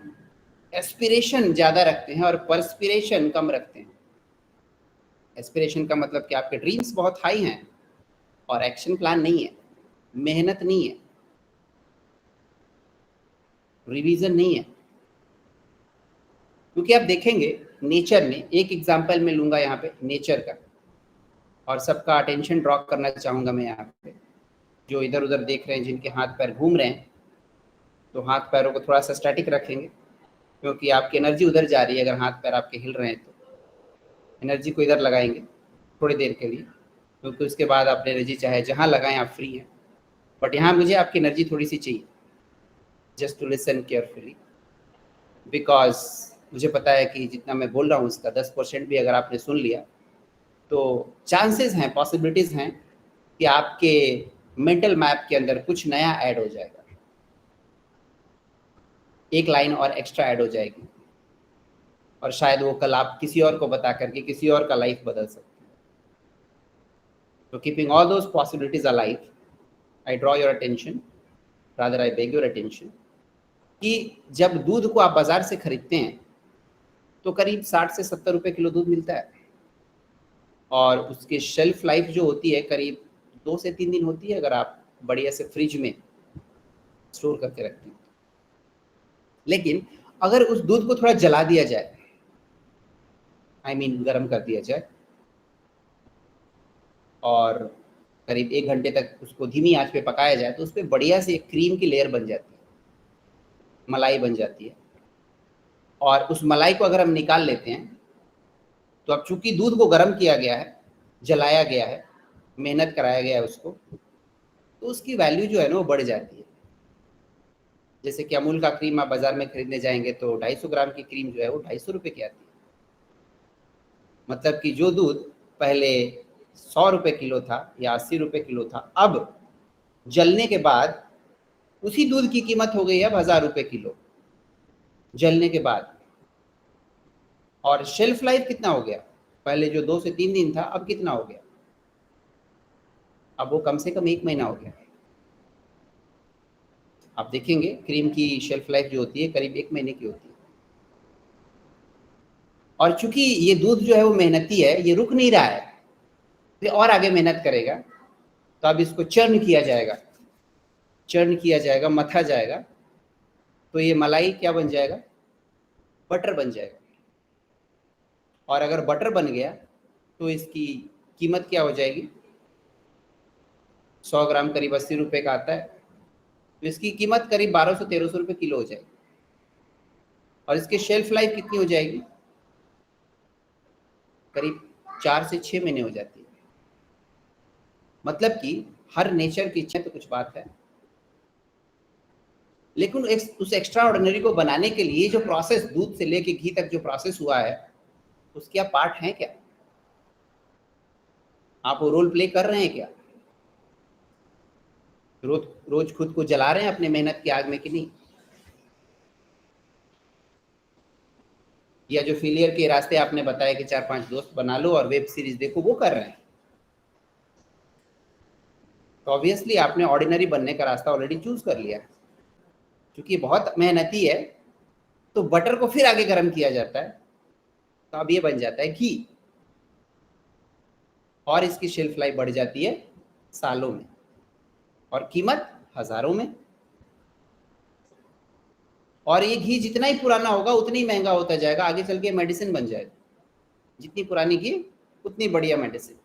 एस्पिरेशन ज्यादा रखते हैं और परस्पिरेशन कम रखते हैं। एस्पिरेशन का मतलब कि आपके ड्रीम्स बहुत हाई हैं और एक्शन प्लान नहीं है, मेहनत नहीं है, रिवीजन नहीं है। क्योंकि आप देखेंगे नेचर में, एक एग्जांपल मैं लूंगा यहाँ पे नेचर का, और सबका अटेंशन ड्रॉ करना चाहूंगा मैं यहाँ पे। जो इधर उधर देख रहे हैं, जिनके हाथ पैर घूम रहे हैं, तो हाथ पैरों को थोड़ा सा स्टैटिक रखेंगे, क्योंकि आपकी एनर्जी उधर जा रही है। अगर हाथ पैर आपके हिल रहे हैं तो एनर्जी को इधर लगाएंगे थोड़ी देर के लिए, क्योंकि उसके बाद आप एनर्जी चाहे जहाँ लगाएं, आप फ्री हैं। बट यहाँ मुझे आपकी एनर्जी थोड़ी सी चाहिए, just to listen carefully, because मुझे पता है कि जितना मैं बोल रहा हूँ उसका 10% भी अगर आपने सुन लिया तो चांसेस हैं, पॉसिबिलिटीज़ हैं कि आपके मेंटल मैप के अंदर कुछ नया ऐड हो जाएगा, एक लाइन और एक्स्ट्रा ऐड हो जाएगी, और शायद वो कल आप किसी और को बता करके किसी और का लाइफ बदल सकते हैं। तो keeping all those possibilities alive, I draw your attention, rather I beg your attention, कि जब दूध को आप बाजार से खरीदते हैं तो करीब 60 से 70 रुपए किलो दूध मिलता है, और उसकी शेल्फ लाइफ जो होती है करीब 2 से 3 दिन होती है, अगर आप बढ़िया से फ्रिज में स्टोर करके रखते हैं। लेकिन अगर उस दूध को थोड़ा जला दिया जाए, गर्म कर दिया जाए, और करीब 1 घंटे तक उसको धीमी आंच पे पकाया जाए, तो उस पर बढ़िया से एक क्रीम की लेयर बन जाती है, मलाई बन जाती है। और उस मलाई को अगर हम निकाल लेते हैं तो अब चूंकि दूध को गर्म किया गया है, जलाया गया है, मेहनत कराया गया है उसको, तो उसकी वैल्यू जो है ना वो बढ़ जाती है। जैसे कि अमूल का क्रीम आप बाजार में खरीदने जाएंगे तो 250 ग्राम की क्रीम जो है वो 250 रुपए की आती है। मतलब कि जो दूध पहले 100 रुपए किलो था या 80 रुपए किलो था, अब जलने के बाद उसी दूध की कीमत हो गई अब 1000 रुपए किलो जलने के बाद। और शेल्फ लाइफ कितना हो गया, पहले जो 2 से 3 दिन था अब कितना हो गया, अब वो कम से कम 1 महीना हो गया। आप देखेंगे क्रीम की शेल्फ लाइफ जो होती है करीब 1 महीने की होती है। और चूंकि ये दूध जो है वो मेहनती है, ये रुक नहीं रहा है, ये और आगे मेहनत करेगा, तो अब इसको चर्न किया जाएगा, मथा जाएगा, तो ये मलाई क्या बन जाएगा, बटर बन जाएगा। और अगर बटर बन गया तो इसकी कीमत क्या हो जाएगी, 100 ग्राम करीब 80 रुपए का आता है, तो इसकी कीमत करीब 1200-1300 रुपए किलो हो जाएगी। और इसकी शेल्फ लाइफ कितनी हो जाएगी, करीब 4 से 6 महीने हो जाती है। मतलब कि हर नेचर की इच्छा तो कुछ बात है, लेकिन उस एक्स्ट्रा ऑर्डिनरी को बनाने के लिए जो प्रोसेस, दूध से लेके घी तक जो प्रोसेस हुआ है, उसके आप पार्ट हैं क्या? आप वो रोल प्ले कर रहे हैं क्या? रोज खुद को जला रहे हैं अपने मेहनत की आग में कि नहीं? या जो फेलियर के रास्ते आपने बताया कि 4-5 दोस्त बना लो और वेब सीरीज देखो, वो कर रहे हैं, तो ऑब्वियसली आपने ऑर्डिनरी बनने का रास्ता ऑलरेडी चूज कर लिया है। क्योंकि बहुत मेहनती है तो बटर को फिर आगे गर्म किया जाता है, तो अब ये बन जाता है घी, और इसकी शेल्फ लाइफ बढ़ जाती है सालों में और कीमत हजारों में। और ये घी जितना ही पुराना होगा उतना ही महंगा होता जाएगा, आगे चल के मेडिसिन बन जाएगा। जितनी पुरानी घी उतनी बढ़िया मेडिसिन।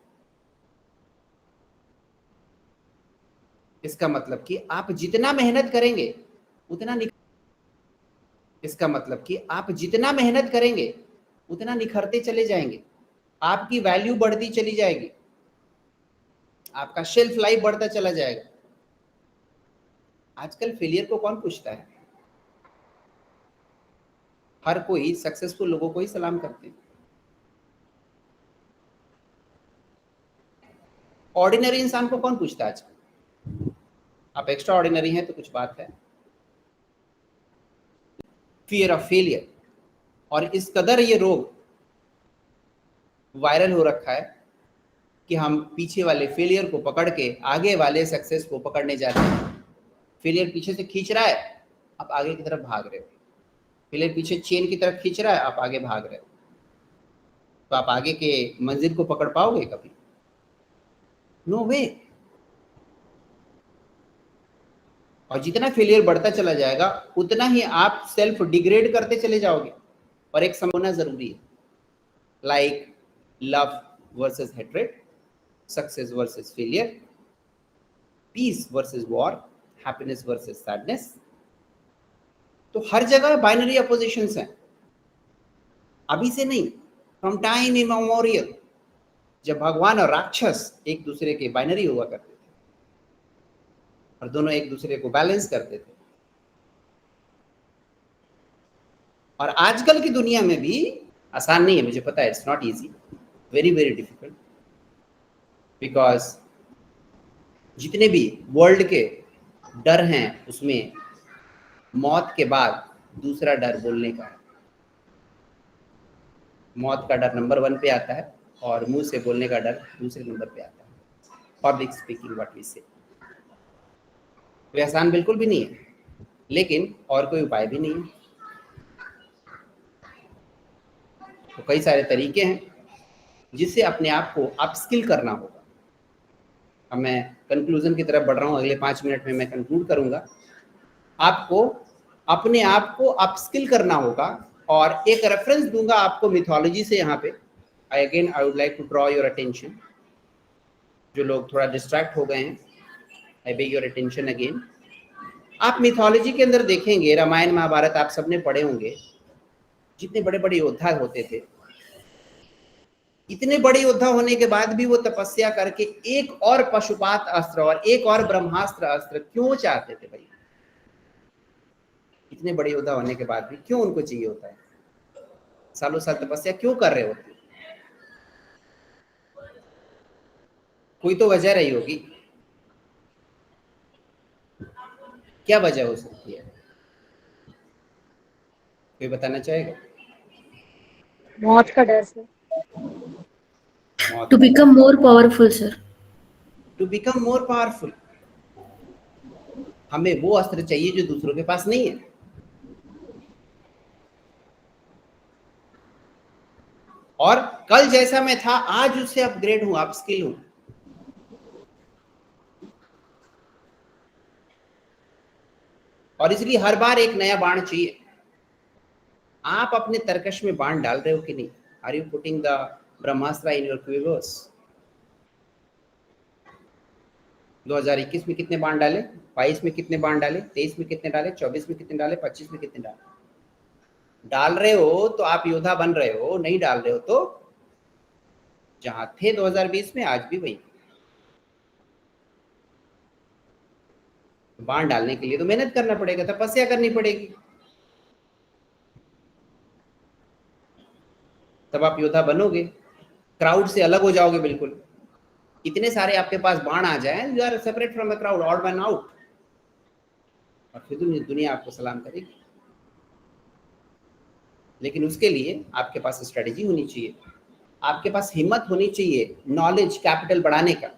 इसका मतलब कि आप जितना मेहनत करेंगे उतना इसका मतलब कि आप जितना मेहनत करेंगे उतना निखरते चले जाएंगे, आपकी वैल्यू बढ़ती चली जाएगी, आपका शेल्फ लाइफ बढ़ता चला जाएगा। आजकल फेलियर को कौन पूछता है? हर कोई सक्सेसफुल लोगों को ही सलाम करते हैं। ऑर्डिनरी इंसान को कौन पूछता है आजकल? आप एक्स्ट्रा ऑर्डिनरी हैं तो कुछ बात है। फियर ऑफ फेलियर, और इस कदर ये रोग वायरल हो रखा है कि हम पीछे वाले फेलियर को पकड़ के आगे वाले सक्सेस को पकड़ने जाते हैं। फेलियर पीछे से खींच रहा है, आप आगे की तरफ भाग रहे हो। फेलियर पीछे चेन की तरफ खींच रहा है, आप आगे भाग रहे हो। तो आप आगे के मंजिल को पकड़ पाओगे कभी? नो वे। और जितना फेलियर बढ़ता चला जाएगा उतना ही आप सेल्फ डिग्रेड करते चले जाओगे। और एक समझना जरूरी है, like love versus hatred, success versus failure, piece versus war, happiness versus sadness. तो हर जगह बाइनरी अपोजिशंस हैं, अभी से नहीं, फ्रॉम टाइम इमेमोरियल, जब भगवान और राक्षस एक दूसरे के बाइनरी हुआ करते थे और दोनों एक दूसरे को बैलेंस करते थे। और आजकल की दुनिया में भी आसान नहीं है, मुझे पता है, it's not easy, very very difficult, because जितने भी वर्ल्ड के डर हैं उसमें मौत के बाद दूसरा डर बोलने का है। मौत का डर नंबर 1 पे आता है और मुंह से बोलने का डर दूसरे नंबर पे आता है। पब्लिक स्पीकिंग, व्हाट वी से। तो आसान बिल्कुल भी नहीं है, लेकिन और कोई उपाय भी नहीं है। तो कई सारे तरीके हैं जिससे अपने आप को अपस्किल करना होगा। अब मैं कंक्लूजन की तरफ बढ़ रहा हूँ, अगले 5 मिनट में मैं कंक्लूड करूंगा। आपको अपने आप को अपस्किल करना होगा। और एक रेफरेंस दूंगा आपको मिथोलॉजी से यहाँ पे। Again I would like to draw your attention. जो लोग थोड़ा डिस्ट्रैक्ट हो गए हैं, I beg your attention again. आप मिथोलॉजी के अंदर देखेंगे, रामायण महाभारत आप सबने पढ़े होंगे, जितने बड़े बड़े योद्धा होते थे, इतने बड़े योद्धा होने के बाद भी वो तपस्या करके एक और पशुपात अस्त्र और एक और ब्रह्मास्त्र अस्त्र क्यों चाहते थे भाई? इतने बड़े योद्धा होने के बाद भी क्यों उनको चाहिए होता है? सालों साल तपस्या क्यों कर रहे होते? कोई तो वजह रही होगी। क्या वजह हो सकती है? कोई बताना चाहेगा? मौत का डर से। To become more powerful, sir. To become more powerful. हमें वो अस्त्र चाहिए जो दूसरों के पास नहीं है। और कल जैसा मैं था आज उससे अपग्रेड हूं, अपस्किल हूं। और इसलिए हर बार एक नया बाण चाहिए। आप अपने तरकश में बाण डाल रहे हो कि नहीं? Are you putting the Brahmastra in your quivers? 2021 में कितने बाण डाले? 22 में कितने बाण डाले? 23 में कितने डाले? 24 में कितने डाले? 25 में कितने डाले? डाल रहे हो तो आप योद्धा बन रहे हो, नहीं डाल रहे हो तो जहां थे 2020 में आज भी वही। बाण डालने के लिए तो मेहनत करना पड़ेगा, तपस्या करनी पड़ेगी, तब आप योद्धा बनोगे। क्राउड से अलग हो जाओगे बिल्कुल। इतने सारे आपके पास बाण आ जाए, you are separate from the crowd, odd man out, और फिर दुनिया आपको सलाम करेगी। लेकिन उसके लिए आपके पास स्ट्रेटेजी होनी चाहिए, आपके पास हिम्मत होनी चाहिए नॉलेज कैपिटल बढ़ाने का।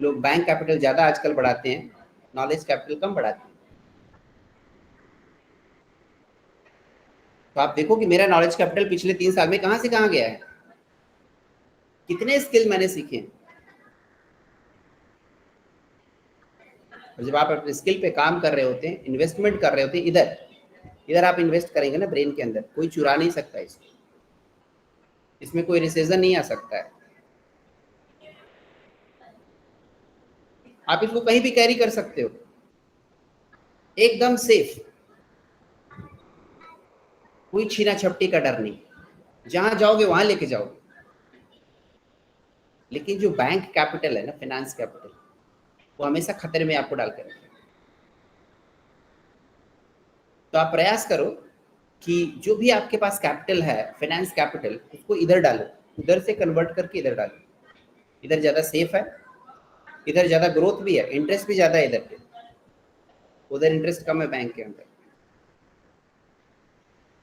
लोग बैंक कैपिटल ज्यादा आजकल बढ़ाते हैं, नॉलेज कैपिटल कम बढ़ाते हैं। तो आप देखो कि मेरा नॉलेज कैपिटल पिछले 3 साल में कहां से कहां गया है, कितने स्किल मैंने सीखे। और जब आप अपने स्किल पे काम कर रहे होते हैं, इन्वेस्टमेंट कर रहे होते हैं, इधर आप इन्वेस्ट करेंगे ना ब्रेन के अंदर, कोई चुरा नहीं सकता इसको, इसमें कोई रिसेजन नहीं आ सकता है। आप इसको कहीं भी कैरी कर सकते हो, एकदम सेफ, कोई छीना झपटी का डर नहीं, जहां जाओगे वहां लेके जाओगे। लेकिन जो बैंक कैपिटल है ना, फाइनेंस कैपिटल, वो हमेशा खतरे में आपको डाल कर रखेगा। तो आप प्रयास करो कि जो भी आपके पास कैपिटल है, फाइनेंस कैपिटल, उसको इधर डालो, उधर से कन्वर्ट करके इधर डालो। इधर ज़्यादा सेफ है, इधर ज़्यादा ग्रोथ भी है, इंटरेस्ट भी ज़्यादा है इधर पे, उधर इंटरेस्ट कम है बैंक के अंदर।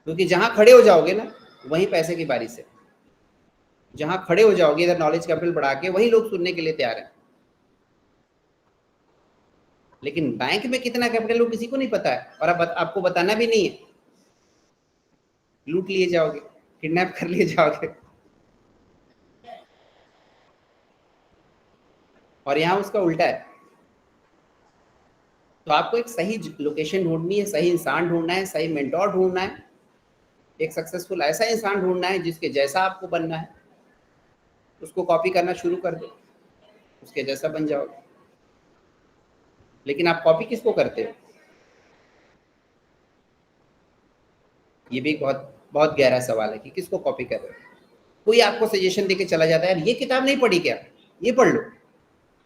क्योंकि जहां खड़े हो जाओगे ना, वहीं पैसे की बारिश है। जहां खड़े हो जाओगे इधर नॉलेज कैपिटल बढ़ा के, वही लोग सुनने के लिए तैयार हैं। लेकिन बैंक में कितना कैपिटल वो किसी को नहीं पता है, और अब आपको बताना भी नहीं है, लूट लिए जाओगे, किडनैप कर लिए जाओगे। और यहां उसका उल्टा है। तो आपको एक सही लोकेशन ढूंढनी है, सही इंसान ढूंढना है, सही मेंटोर ढूंढना है, एक सक्सेसफुल ऐसा इंसान ढूंढना है जिसके जैसा आपको बनना है। उसको कॉपी करना शुरू कर दो, उसके जैसा बन जाओगे। लेकिन आप कॉपी किसको करते हो, ये भी एक बहुत बहुत गहरा सवाल है कि किसको कॉपी कर रहे हो। कोई आपको सजेशन देके चला जाता है, यार ये किताब नहीं पढ़ी क्या, ये पढ़ लो।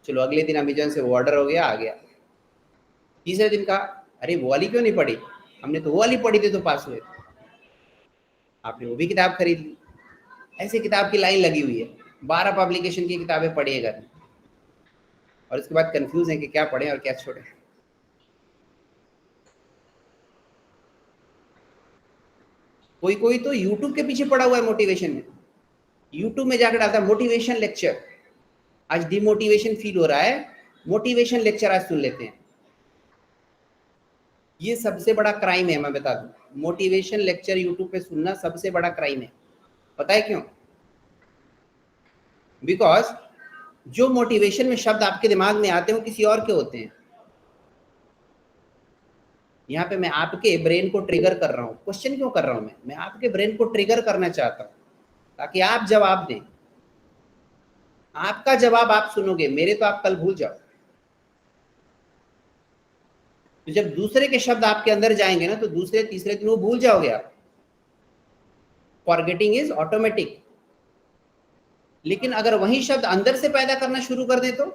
चलो अगले दिन अमेजन से वो ऑर्डर हो गया, आ गया। तीसरे दिन का, अरे वो वाली क्यों नहीं पढ़ी, हमने तो वो वाली पढ़ी थी तो पास हुए। आपने वो भी किताब खरीद ली। ऐसे किताब की लाइन लगी हुई है, 12 पब्लिकेशन की किताबें पढ़ी है घर में, और उसके बाद कंफ्यूज है कि क्या पढ़ें और क्या छोड़ें। कोई कोई तो YouTube के पीछे पड़ा हुआ है मोटिवेशन में, YouTube में जाकर डालता है मोटिवेशन लेक्चर। आज डिमोटिवेशन फील हो रहा है, मोटिवेशन लेक्चर आज सुन लेते हैं। ये सबसे बड़ा क्राइम है, मैं बता दूं। मोटिवेशन लेक्चर YouTube पे सुनना सबसे बड़ा क्राइम है। पता है क्यों? बिकॉज जो मोटिवेशन में शब्द आपके दिमाग में आते हैं वो किसी और के होते हैं। यहाँ पे मैं आपके ब्रेन को ट्रिगर कर रहा हूँ। क्वेश्चन क्यों कर रहा हूँ मैं आपके ब्रेन को ट्रिगर करना चाहता हूँ ताकि आप जवाब दें। आपका जवाब आप सुनोगे, मेरे तो आप कल भूल जाओ। तो जब दूसरे के शब्द आपके अंदर जाएंगे ना, तो दूसरे तीसरे दिन वो भूल जाओगे आप। Forgetting is automatic. लेकिन अगर वही शब्द अंदर से पैदा करना शुरू कर दें, तो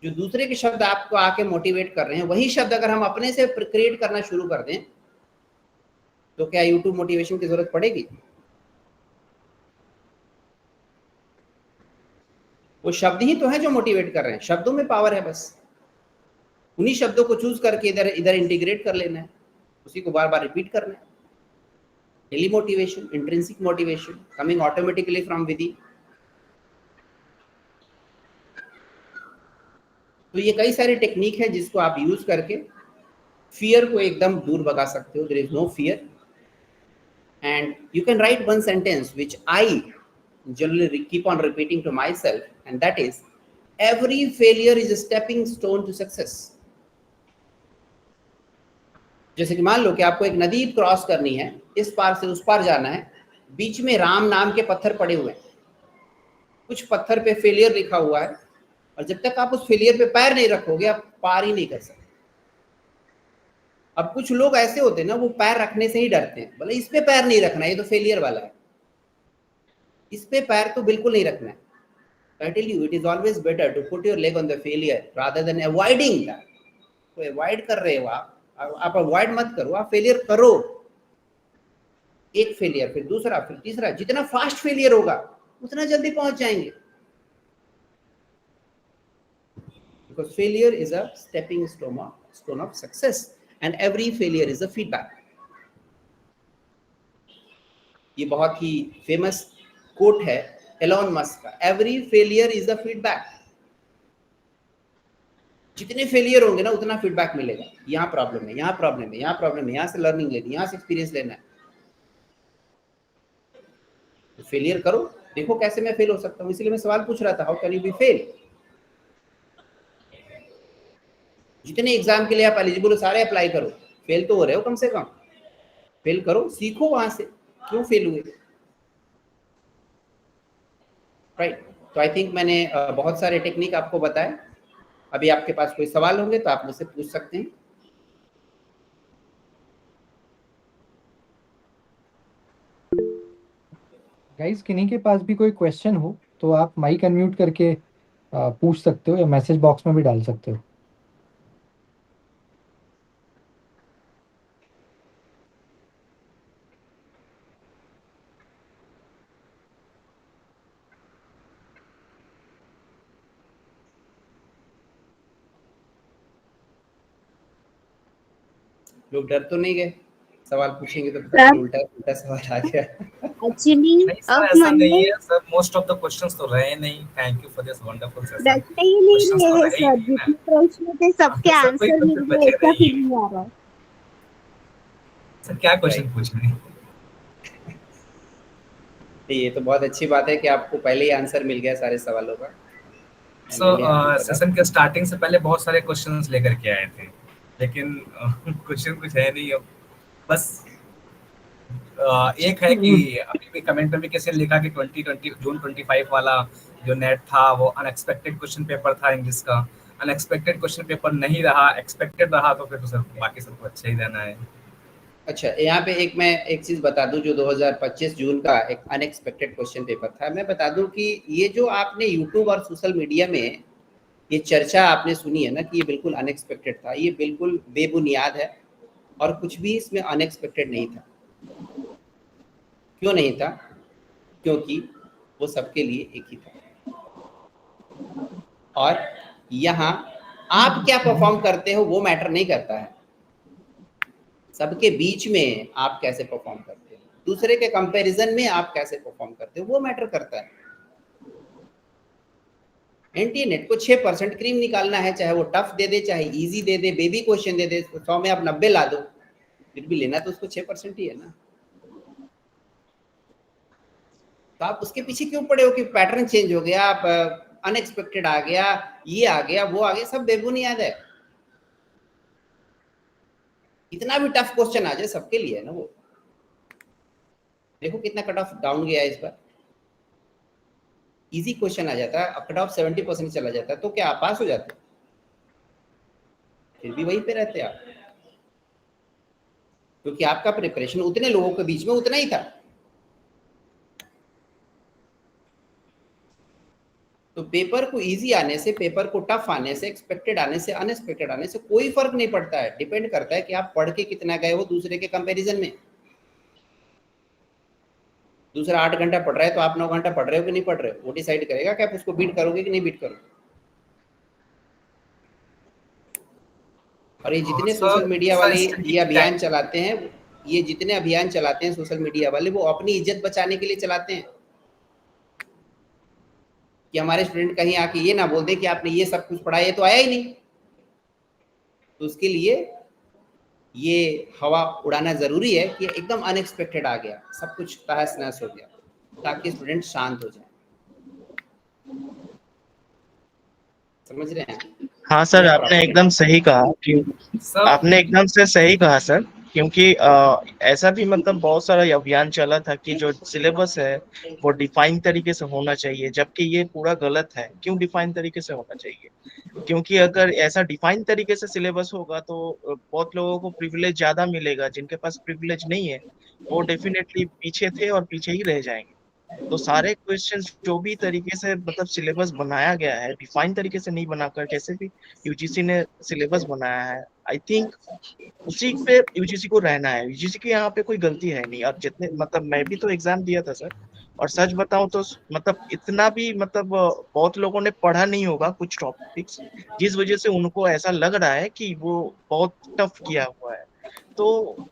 जो दूसरे के शब्द आपको आके मोटिवेट कर रहे हैं, वही शब्द अगर हम अपने से क्रिएट करना शुरू कर दें, तो क्या यूट्यूब मोटिवेशन की जरूरत पड़ेगी? वो शब्द ही तो है जो मोटिवेट कर रहे हैं। शब्दों में पावर है, बस उन्हीं शब्दों को चूज करके इधर इधर इंटीग्रेट कर लेना है, उसी को बार बार रिपीट करना है। Daily motivation, intrinsic motivation, coming automatically from with in. तो ये कई सारी टेक्निक है जिसको आप यूज करके फियर को एकदम दूर भगा सकते हो। There is no fear and you can write one sentence which I generally keep on repeating to myself, and that is, every failure is a stepping stone to success. जैसे कि मान लो कि आपको एक नदी क्रॉस करनी है, इस पार से उस पार जाना है, बीच में राम नाम के पत्थर पड़े हुए हैं, कुछ पत्थर पे फेलियर लिखा हुआ है, और जब तक आप उस फेलियर पे पैर नहीं रखोगे आप पार ही नहीं कर सकते। अब कुछ लोग ऐसे होते हैं ना, वो पैर रखने से ही डरते हैं, बोले इस पे पैर नहीं रखना, ये तो फेलियर वाला है, इस पे पैर तो बिल्कुल नहीं रखना है। I tell you, it is always better to put your leg on the failure rather than avoiding that. तो अवॉइड कर रहे हो आप अवॉइड मत करो, आप फेलियर करो। एक फेलियर, फिर दूसरा, फिर तीसरा। जितना फास्ट फेलियर होगा उतना जल्दी पहुंच जाएंगे। Because failure is a stepping stone of success, and every failure is a feedback. ये बहुत ही फेमस कोट है एलोन मस्क का, every failure is a feedback. जितने फेलियर होंगे ना उतना फीडबैक मिलेगा। यहाँ प्रॉब्लम है, यहाँ प्रॉब्लम है, यहाँ प्रॉब्लम है, यहाँ से लर्निंग लेनी, यहाँ से एक्सपीरियंस लेना है। तो फेलियर करो, देखो कैसे मैं फेल हो सकता हूँ। इसलिए मैं सवाल पूछ रहा था, how can you B fail. जितने एग्जाम के लिए आप एलिजिबल हो सारे अप्लाई करो। फेल तो हो रहे हो, कम से कम फेल करो, सीखो वहां से क्यों फेल हुए। राइट। तो आई थिंक मैंने बहुत सारे टेक्निक आपको बताए। अभी आपके पास कोई सवाल होंगे तो आप मुझसे पूछ सकते हैं। गाइस, किन्हीं के पास भी कोई क्वेश्चन हो तो आप माइक अनम्यूट करके पूछ सकते हो या मैसेज बॉक्स में भी डाल सकते हो। लोग डर तो नहीं गए सवाल पूछेंगे तो पता नहीं उल्टा उल्टा सवाल आ गया। एक्चुअली नहीं सर, अब ऐसा मन नहीं में है sir, most of the questions तो रहे नहीं। Thank you for this wonderful session. डरते ही नहीं क्वेश्चंस तो रहे रहे ही सर, नहीं ना। जितने प्रश्न थे सबके सर कोई आंसर मिल क्वेश्चन गए, बचे ऐसा नहीं फीलिंग आ रहा है। सर क्या क्वेश्चन पूछ रहे हैं? ये तो बहुत अच्छी बात है कि आपको पहले ही आंसर मिल गया सारे सवालों का। सेशन के स्टार्टिंग से पहले बहुत सारे क्वेश्चंस लेकर के आए थे, लेकिन क्वेश्चन कुछ है नहीं। अब बस एक है कि अभी भी कमेंट में भी कैसे लिखा कि 2020 जून 25 वाला जो नेट था वो अनएक्सपेक्टेड क्वेश्चन पेपर था इंग्लिश का। अनएक्सपेक्टेड क्वेश्चन पेपर नहीं रहा, एक्सपेक्टेड रहा, तो फिर तो सर बाकी सबको अच्छा ही रहना है। अच्छा, यहाँ पे मैं एक चीज बता दूं, जो 2025 जून का एक अनएक्सपेक्टेड क्वेश्चन पेपर था, मैं बता दूं कि ये जो आपने यूट्यूब और सोशल मीडिया में ये चर्चा आपने सुनी है ना कि ये बिल्कुल अनएक्सपेक्टेड था, ये बिल्कुल बेबुनियाद है और कुछ भी इसमें अनएक्सपेक्टेड नहीं था। क्यों नहीं था? क्योंकि वो सबके लिए एक ही था। और यहाँ आप क्या परफॉर्म करते हो वो मैटर नहीं करता है, सबके बीच में आप कैसे परफॉर्म करते हो, दूसरे के कंपैरिजन में आप कैसे परफॉर्म करते हो वो मैटर करता है। एनटीए नेट को 6% क्रीम निकालना है, चाहे वो टफ दे दे, चाहे इजी दे दे, बेबी क्वेश्चन दे दे, 100 में आप 90 ला दो, फिर भी लेना तो उसको 6% ही है ना। तो आप उसके पीछे क्यों पड़े हो कि पैटर्न चेंज हो गया, आप अनएक्सपेक्टेड आ गया, ये आ गया, वो आ गया, सब बेबुनियाद है। कितना भी टफ क्वेश्चन आ जाए सबके लिए है ना वो। देखो कितना कट ऑफ डाउन गया है इस बार। इजी क्वेश्चन आ जाता है, अब कट ऑफ 70% चला जाता है, तो क्या आप पास हो जाते हो? फिर भी वहीं पे रहते आप, क्योंकि आपका प्रिपरेशन उतने लोगों के बीच में उतना ही था। तो पेपर को इजी आने से, पेपर को टफ आने से, एक्सपेक्टेड आने से, अनएक्सपेक्टेड आने से कोई फर्क नहीं पड़ता है। डिपेंड करता है कि आप पढ़ के कितना गए हो दूसरे के कंपैरिजन में। दूसरा 8 घंटा पढ़ रहा है तो आप 9 घंटा पढ़ रहे हो कि नहीं पढ़ रहे हो, वो डिसाइड करेगा कि आप उसको बीट करोगे कि नहीं बीट करोगे। और ये जितने सोशल मीडिया वाले ये अभियान चलाते हैं, ये जितने अभियान चलाते हैं सोशल मीडिया वाले, वो अपनी इज्जत बचाने के लिए चलाते हैं कि हमारे स्टूडेंट कहीं आके ये ना बोल दे कि आपने ये सब कुछ पढ़ा, ये तो आया ही नहीं। तो उसके लिए ये हवा उड़ाना जरूरी है कि एकदम अनएक्सपेक्टेड आ गया, सब कुछ तहस नहस हो गया, ताकि स्टूडेंट शांत हो जाए। समझ रहे हैं? हाँ सर, आपने एकदम सही कहा। आपने एकदम से सही कहा सर, क्योंकि ऐसा भी मतलब बहुत सारा अभियान चला था कि जो सिलेबस है वो डिफाइन तरीके से होना चाहिए, जबकि ये पूरा गलत है। क्यों डिफाइन तरीके से होना चाहिए? क्योंकि अगर ऐसा डिफाइन तरीके से सिलेबस होगा तो बहुत लोगों को प्रिविलेज ज्यादा मिलेगा, जिनके पास प्रिविलेज नहीं है वो डेफिनेटली पीछे थे और पीछे ही रह जाएंगे। तो सारे क्वेश्चंस जो भी तरीके से मतलब सिलेबस बनाया गया है, डिफाइन तरीके से नहीं बनाकर जैसे भी यूजीसी ने सिलेबस बनाया है, आई थिंक उसी पे यूजीसी को रहना है। यूजीसी की यहाँ पे कोई गलती है नहीं। और जितने मतलब मैं भी तो एग्जाम दिया था सर, और सच बताऊं तो मतलब इतना भी मतलब बहुत लोगों ने पढ़ा नहीं होगा कुछ टॉपिक्स, जिस वजह से उनको ऐसा लग रहा है कि वो बहुत टफ किया हुआ है। तो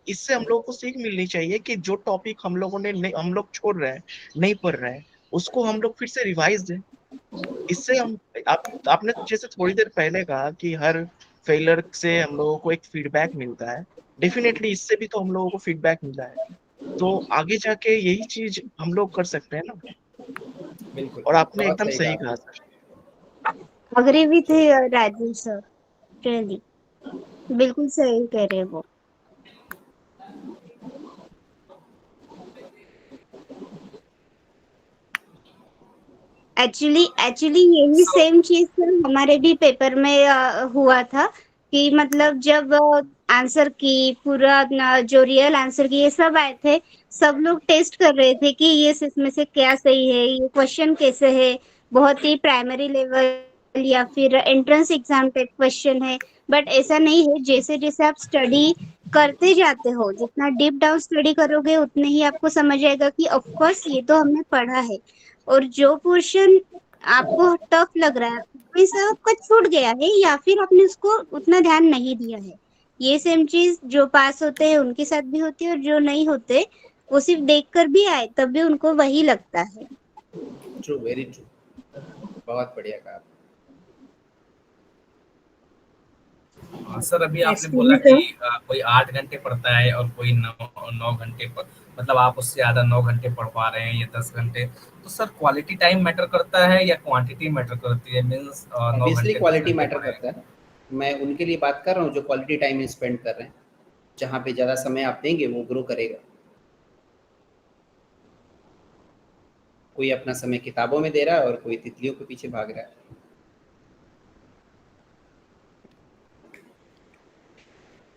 इससे हम लोगों को सीख मिलनी चाहिए कि जो टॉपिक हम लोगों ने हम लोग छोड़ रहे हैं, नहीं पढ़ रहे हैं, उसको हम लोग फिर से रिवाइज दें। इससे हम आपने जैसे थोड़ी देर पहले कहा कि हर फेलर से हम लोगों को एक फीडबैक मिलता है, डेफिनेटली इससे भी तो हम लोगों को फीडबैक मिला है, तो आगे जाके यही चीज हम लोग कर सकते हैं ना। बिल्कुल, और आपने एकदम सही कहा सर। अग्री भी थे राजीव सर, रियली बिल्कुल सही कह रहे वो। एक्चुअली यही सेम चीज हमारे भी पेपर में हुआ था कि मतलब जब आंसर की पूरा जो रियल आंसर की ये सब आए थे, सब लोग टेस्ट कर रहे थे कि ये इसमें से क्या सही है, ये क्वेश्चन कैसे है, बहुत ही प्राइमरी लेवल या फिर एंट्रेंस एग्जाम टाइप क्वेश्चन है। बट ऐसा नहीं है, जैसे जैसे आप स्टडी करते जाते हो, जितना डीप डाउन स्टडी करोगे उतने ही आपको समझ आएगा कि ऑफ कोर्स ये तो हमने पढ़ा है, और जो पोर्शन आपको टफ लग रहा है कोई सा आपका छूट गया है या फिर आपने उसको उतना ध्यान नहीं दिया है। ये सेम चीज जो पास होते हैं उनके साथ भी होती है, और जो नहीं होते वो सिर्फ देख कर भी आए तब भी उनको वही लगता है। ट्रू, वेरी ट्रू, बहुत बढ़िया कहा। सर अभी आपने बोला कि कोई 8 घंटे पढ़ता है और कोई 9 घंटे मतलब आप उससे ज्यादा 9 घंटे पढ़ पा रहे हैं या 10 घंटे, तो सर क्वालिटी टाइम मैटर करता है या क्वांटिटी मैटर करती है? मींस 9 ऑब्वियसली घंटे क्वालिटी मैटर करता है। मैं उनके लिए बात कर रहा हूँ जो क्वालिटी टाइम स्पेंड कर रहे हैं, जहाँ पे ज़्यादा समय आप देंगे वो ग्रो करेगा। कोई अपना समय किताबों में दे रहा है और कोई तितलियों के पीछे भाग रहा है।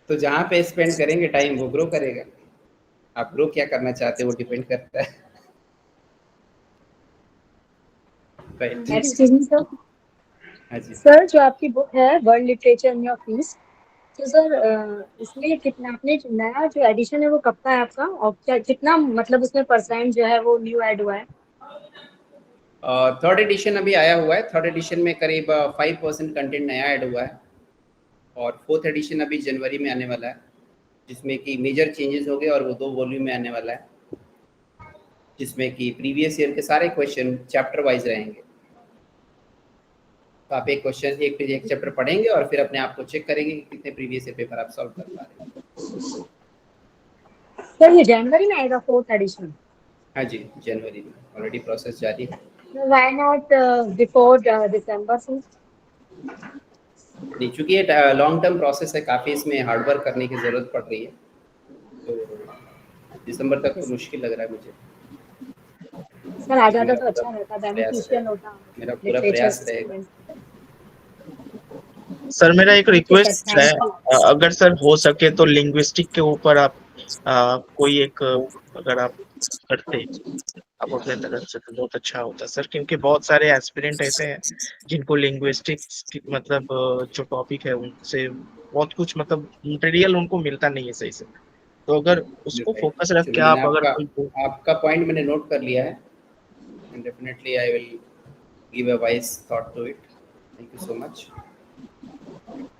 तो जहाँ पे स्पेंड करेंगे टाइम वो ग्रो करेगा। आप ग्रो क्या करना चाहते हैं वो डिपेंड करता है। सर जो आपकी बुक है world literature in your fees, तो सर इसमें कितना आपने नया जो एडिशन है वो कब का है आपका, और क्या कितना मतलब उसमें परसेंट जो है वो न्यू ऐड हुआ है? थर्ड एडिशन अभी आया हुआ है। थर्ड एडिशन में करीब 5% कंटेंट नया ऐड हुआ है, और फोर्थ एडिशन अभी जनवरी में आने वाला है, जिसमें कि मेजर चेंजेस हो गए और वो 2 वॉल्यूम में आने वाला है, जिसमें कि प्रीवियस ईयर के सारे क्वेश्चन चैप्टर वाइज रहेंगे। तो आप एक क्वेश्चन एक चैप्टर पढ़ेंगे और फिर अपने आप को चेक करेंगे कि कितने प्रीवियस ईयर पेपर आप सॉल्व कर पा रहे हैं। सर ये जनवरी में आएगा फोर्थ एडिशन? हाँ जी, जनवरी में ऑलरेडी प्रोसेस जारी है। व्हाई नॉट बिफोर दिसंबर से? नहीं, चूंकि ये लॉन्ग टर्म प्रोसेस है, काफ़ी इसमें हार्डवर्क करने की ज़रूरत पड़ रही है, तो दिसंबर तक तो मुश्किल लग रहा है मुझे। सर आ जाता तो अच्छा रहता, बेनिफिशियल होता। मेरा पूरा प्रयास रहेगा। सर मेरा एक रिक्वेस्ट है, अगर सर हो सके तो लिंग्विस्टिक के ऊपर आप कोई एक अगर आप करते आप अपने तरफ से तो बहुत अच्छा होता सर, क्योंकि बहुत सारे एस्पिरेंट ऐसे हैं जिनको लिंग्विस्टिक्स मतलब जो टॉपिक है उनसे बहुत कुछ मतलब मटेरियल उनको मिलता नहीं है सही से, तो अगर उसको फोकस रख के आप अगर आपका पॉइंट मैंने नोट कर लिया है, and definitely I will give a wise thought to it. Thank you so much.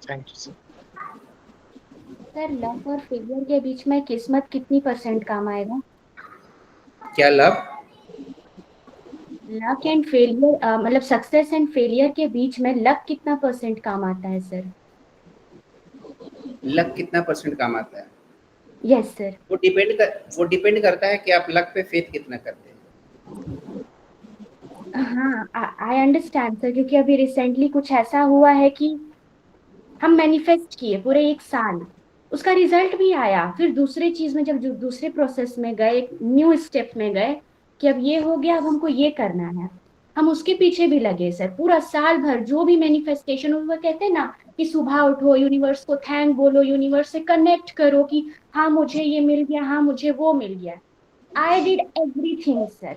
Thank you sir. Sir luck और फेलियर के बीच में किस्मत कितनी % काम आएगा? क्या लक एंड फेलियर मतलब सक्सेस एंड फेलियर के बीच में लक कितना % काम आता है सर? लक कितना % काम आता है? Yes sir. वो डिपेंड करता है कि आप लक पे फेथ कितना करते हैं। हाँ आई अंडरस्टैंड सर, क्योंकि अभी रिसेंटली कुछ ऐसा हुआ है कि हम मैनिफेस्ट किए पूरे 1 साल, उसका रिजल्ट भी आया, फिर दूसरे चीज में जब दूसरे प्रोसेस में गए, एक न्यू स्टेप में गए कि अब ये हो गया, अब हमको ये करना है, हम उसके पीछे भी लगे सर। पूरा साल भर जो भी मैनिफेस्टेशन, वो कहते हैं ना कि सुबह उठो, यूनिवर्स को थैंक बोलो, यूनिवर्स से कनेक्ट करो कि हाँ मुझे ये मिल गया, हाँ मुझे वो मिल गया। आई डिड एवरीथिंग सर,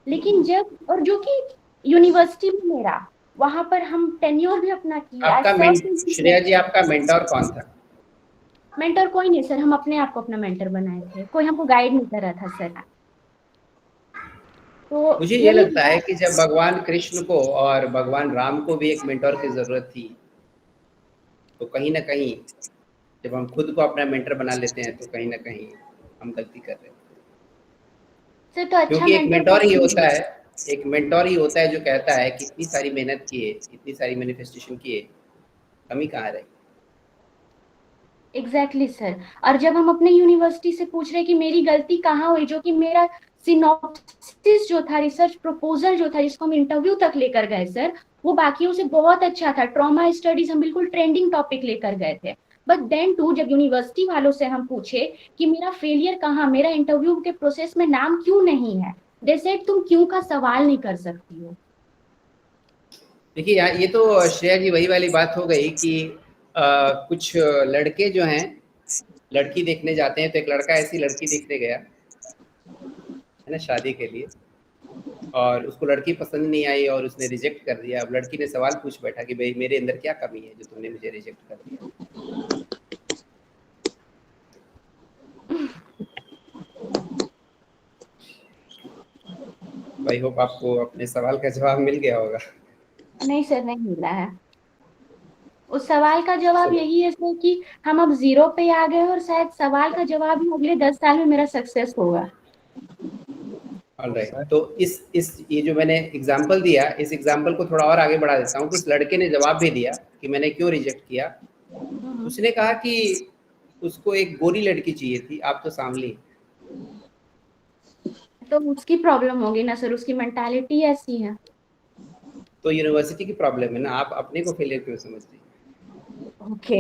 लेकिन जब और जो कि यूनिवर्सिटी में मेरा वहां पर हम टेन्योर भी अपना किया। श्रेया जी आपका मेंटर कौन था? मेंटर कोई नहीं सर, हम अपने आप को अपना मेंटर बनाए थे, कोई हमको गाइड नहीं कर रहा था सर। तो मुझे ये लगता है कि जब भगवान कृष्ण को और भगवान राम को भी एक मेंटर की जरूरत थी, तो कहीं ना कहीं जब हम खुद को अपना मेंटर बना लेते हैं तो कहीं ना कहीं हम गलती कर रहे हैं सर। तो अच्छा, क्योंकि एक मेंटर ही होता है, एक मेंटर ही होता है जो कहता है कि इतनी सारी मेहनत किए, इतनी सारी मैनिफेस्टेशन किए, कमी कहाँ रही। Exactly sir. और जब हम अपने यूनिवर्सिटी से पूछ रहे कि मेरी गलती कहाँ हुई, जो कि मेरा सिनॉप्सिस जो था, रिसर्च प्रपोजल जो था, जिसको हम इंटरव्यू तक लेकर गए सर, वो बाकियों से बहुत अच्छा था। ट्रॉमा स्टडीज हम बिल्कुल ट्रेंडिंग टॉपिक लेकर गए थे। बट देन टू जब यूनिवर्सिटी वालों से हम पूछे कि मेरा फेलियर कहाँ, मेरा इंटरव्यू के प्रोसेस में नाम क्यों नहीं है, दे सेड तुम क्यों का सवाल नहीं कर सकती हो। देखिए ये तो श्रेया जी वही वाली बात हो गई कि कुछ लड़के जो हैं लड़की देखने जाते हैं, तो एक लड़का ऐसी लड़की देखने गया है ना शादी के लिए, और उसको लड़की पसंद नहीं आई और उसने रिजेक्ट कर दिया। अब लड़की ने सवाल पूछ बैठा कि भाई मेरे अंदर क्या कमी है जो तुमने मुझे रिजेक्ट कर दिया। आई होप आपको अपने सवाल का जवाब मिल गया होगा। नहीं सर, नहीं मिला है। उस सवाल का जवाब यही है सर कि हम अब 0 पे आ गए और शायद सवाल का जवाब ही अगले 10 साल में मेरा सक्सेस होगा। ऑलराइट, तो इस ये जो मैंने एग्जांपल दिया, इस एग्जांपल को थोड़ा और आगे बढ़ा देता हूँ कि उस लड़के ने जवाब भी दिया कि मैंने क्यों रिजेक्ट किया। उसने कहा कि उसको एक गोरी लड़की चाहिए थी, आप तो सांवली। तो उसकी प्रॉब्लम होगी ना सर, उसकी मेंटालिटी ऐसी है। तो यूनिवर्सिटी की प्रॉब्लम है ना, आप अपने को फेलियर क्यों समझते हैं? ओके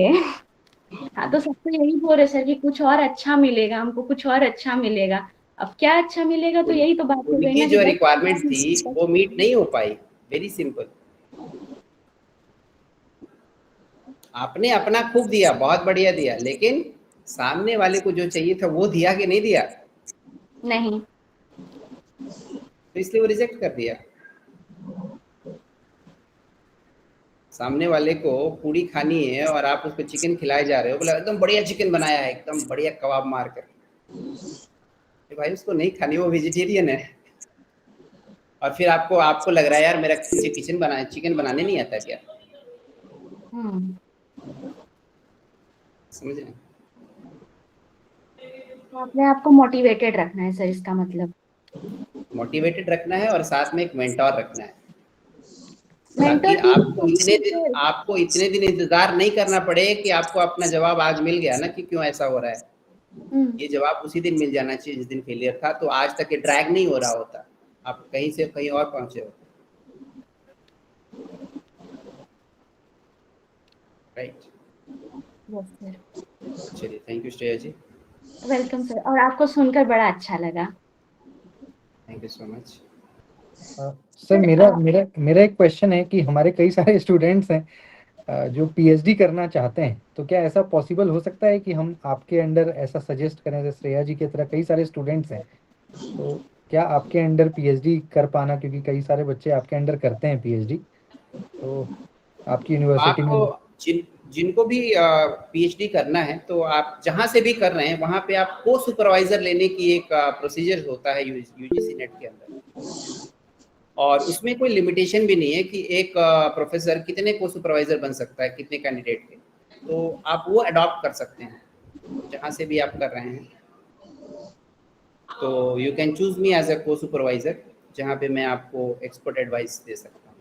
हाँ, तो सबको यही बोल रहे सर कि कुछ और अच्छा मिलेगा, हमको कुछ और अच्छा मिलेगा। अब क्या अच्छा मिलेगा, तो यही तो बात हो गई उनकी ना जो कि रिक्वायरमेंट थी वो मीट नहीं हो पाई। Very simple. आपने अपना खूब दिया, बहुत बढ़िया दिया, लेकिन सामने वाले को जो चाहिए था वो दिया कि नहीं दिया? नहीं। तो इसलिए वो रिजेक्ट कर दिया। सामने वाले को पूरी खानी है और आप उसको चिकन खिलाए जा रहे हो, बोला एकदम बढ़िया चिकन बनाया है, एकदम बढ़िया कबाब मार कर। भाई उसको नहीं खानी, वो वेजिटेरियन है। और फिर आपको लग रहा है यार मेरा चिकन बनाने नहीं आता क्या? समझ रहे? तो अपने आप को मोटिवेटेड रखना है सर, इसका मतलब। मोटिवेटेड रखना है और साथ में एक मेंटोर रखना है, ताकि आपको इतने दिन इंतजार नहीं करना पड़े कि आपको अपना जवाब आज मिल गया ना कि क्यों ऐसा हो रहा है। ये जवाब उसी दिन मिल जाना चाहिए जिस दिन फेलियर था, तो आज तक ये ड्रैग नहीं हो रहा होता, आप कहीं से कहीं और पहुंचे हो। राइट। चलिए, thank you Shreya ji. Welcome sir, और आपको सुनकर बड़ा अच्छा लगा। Thank you so much. Sir मेरा एक क्वेश्चन है कि हमारे कई सारे स्टूडेंट्स हैं जो पीएचडी करना चाहते हैं, तो क्या ऐसा पॉसिबल हो सकता है कि हम आपके अंडर ऐसा सजेस्ट करें? जैसे श्रेया जी की तरह कई सारे स्टूडेंट्स हैं, तो क्या आपके अंडर पीएचडी कर पाना, क्योंकि कई सारे बच्चे आपके अंडर करते हैं पीएचडी, तो आपकी यूनिवर्सिटी में जिनको भी पीएचडी करना है, तो आप जहां से भी कर रहे हैं वहां पे आप को सुपरवाइजर लेने की एक प्रोसीजर होता है यूजीसी नेट के अंदर, और उसमें कोई लिमिटेशन भी नहीं है कि एक प्रोफेसर कितने को सुपरवाइजर बन सकता है, कितने कैंडिडेट के, तो आप वो अडॉप्ट कर सकते हैं जहां से भी आप कर रहे हैं। तो you can choose me as a को सुपरवाइजर, जहां पे मैं आपको एक्सपर्ट एडवाइस दे सकता हूँ।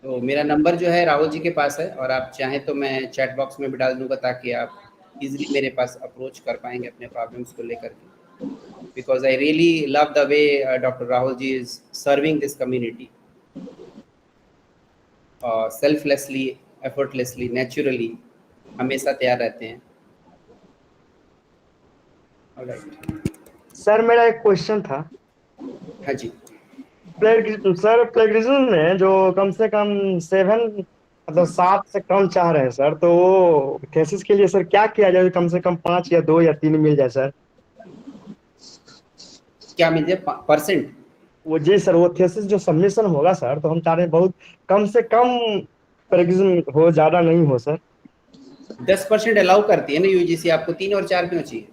तो मेरा नंबर जो है राहुल जी के पास है, और आप चाहें तो मैं चैट बॉक्स में भी डाल दूंगा ताकि आप इजीली मेरे पास अप्रोच कर पाएंगे अपने प्रॉब्लम्स को लेकर के, because I really love the way doctor Rahul ji is serving this community selflessly, effortlessly, naturally, हमेशा तैयार रहते हैं। सर मेरा एक क्वेश्चन था। हाँ जी सर, प्लेगरिज्म में जो कम से कम 7 से कम चाह रहे हैं सर, तो वो थीसिस के लिए सर क्या किया जाए? कम से कम 5 या 2 या 3 मिल जाए सर। क्या मिल जाए? परसेंट? वो जी सर, वो थीसिस जो सबमिशन होगा सर, तो हम चाह रहे हैं बहुत कम से कम प्लेगरिज्म हो, ज्यादा नहीं हो सर। 10% अलाउ करती है ना यूजीसी, आपको 3 और 4 क्यों चाहिए?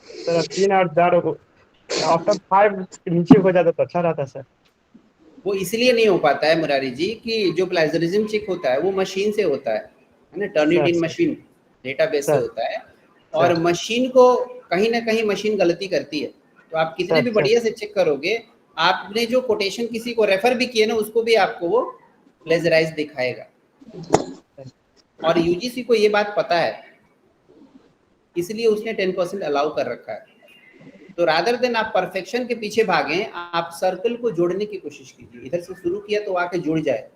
सर 3 और 4 आफ्टर 5 नीचे हो जाता तो अच्छा रहता सर। वो इसलिए नहीं हो पाता है मुरारी जी कि जो प्लेजरिज्म चेक होता है वो मशीन से होता है ना, टर्निटिन मशीन डेटाबेस से होता है, और मशीन को कहीं ना कहीं मशीन गलती करती है। तो आप कितने भी बढ़िया से चेक करोगे, आपने जो कोटेशन किसी को रेफर भी किए ना, उसको भी आपको वो प्लेजराइज दिखाएगा, और यूजीसी को ये बात पता है, इसलिए उसने 10% अलाउ कर रखा है। तो रादर देन आप परफेक्शन के पीछे भागें, आप सर्कल को जोड़ने की कोशिश कीजिए। इधर से शुरू किया तो आके जुड़ जाए,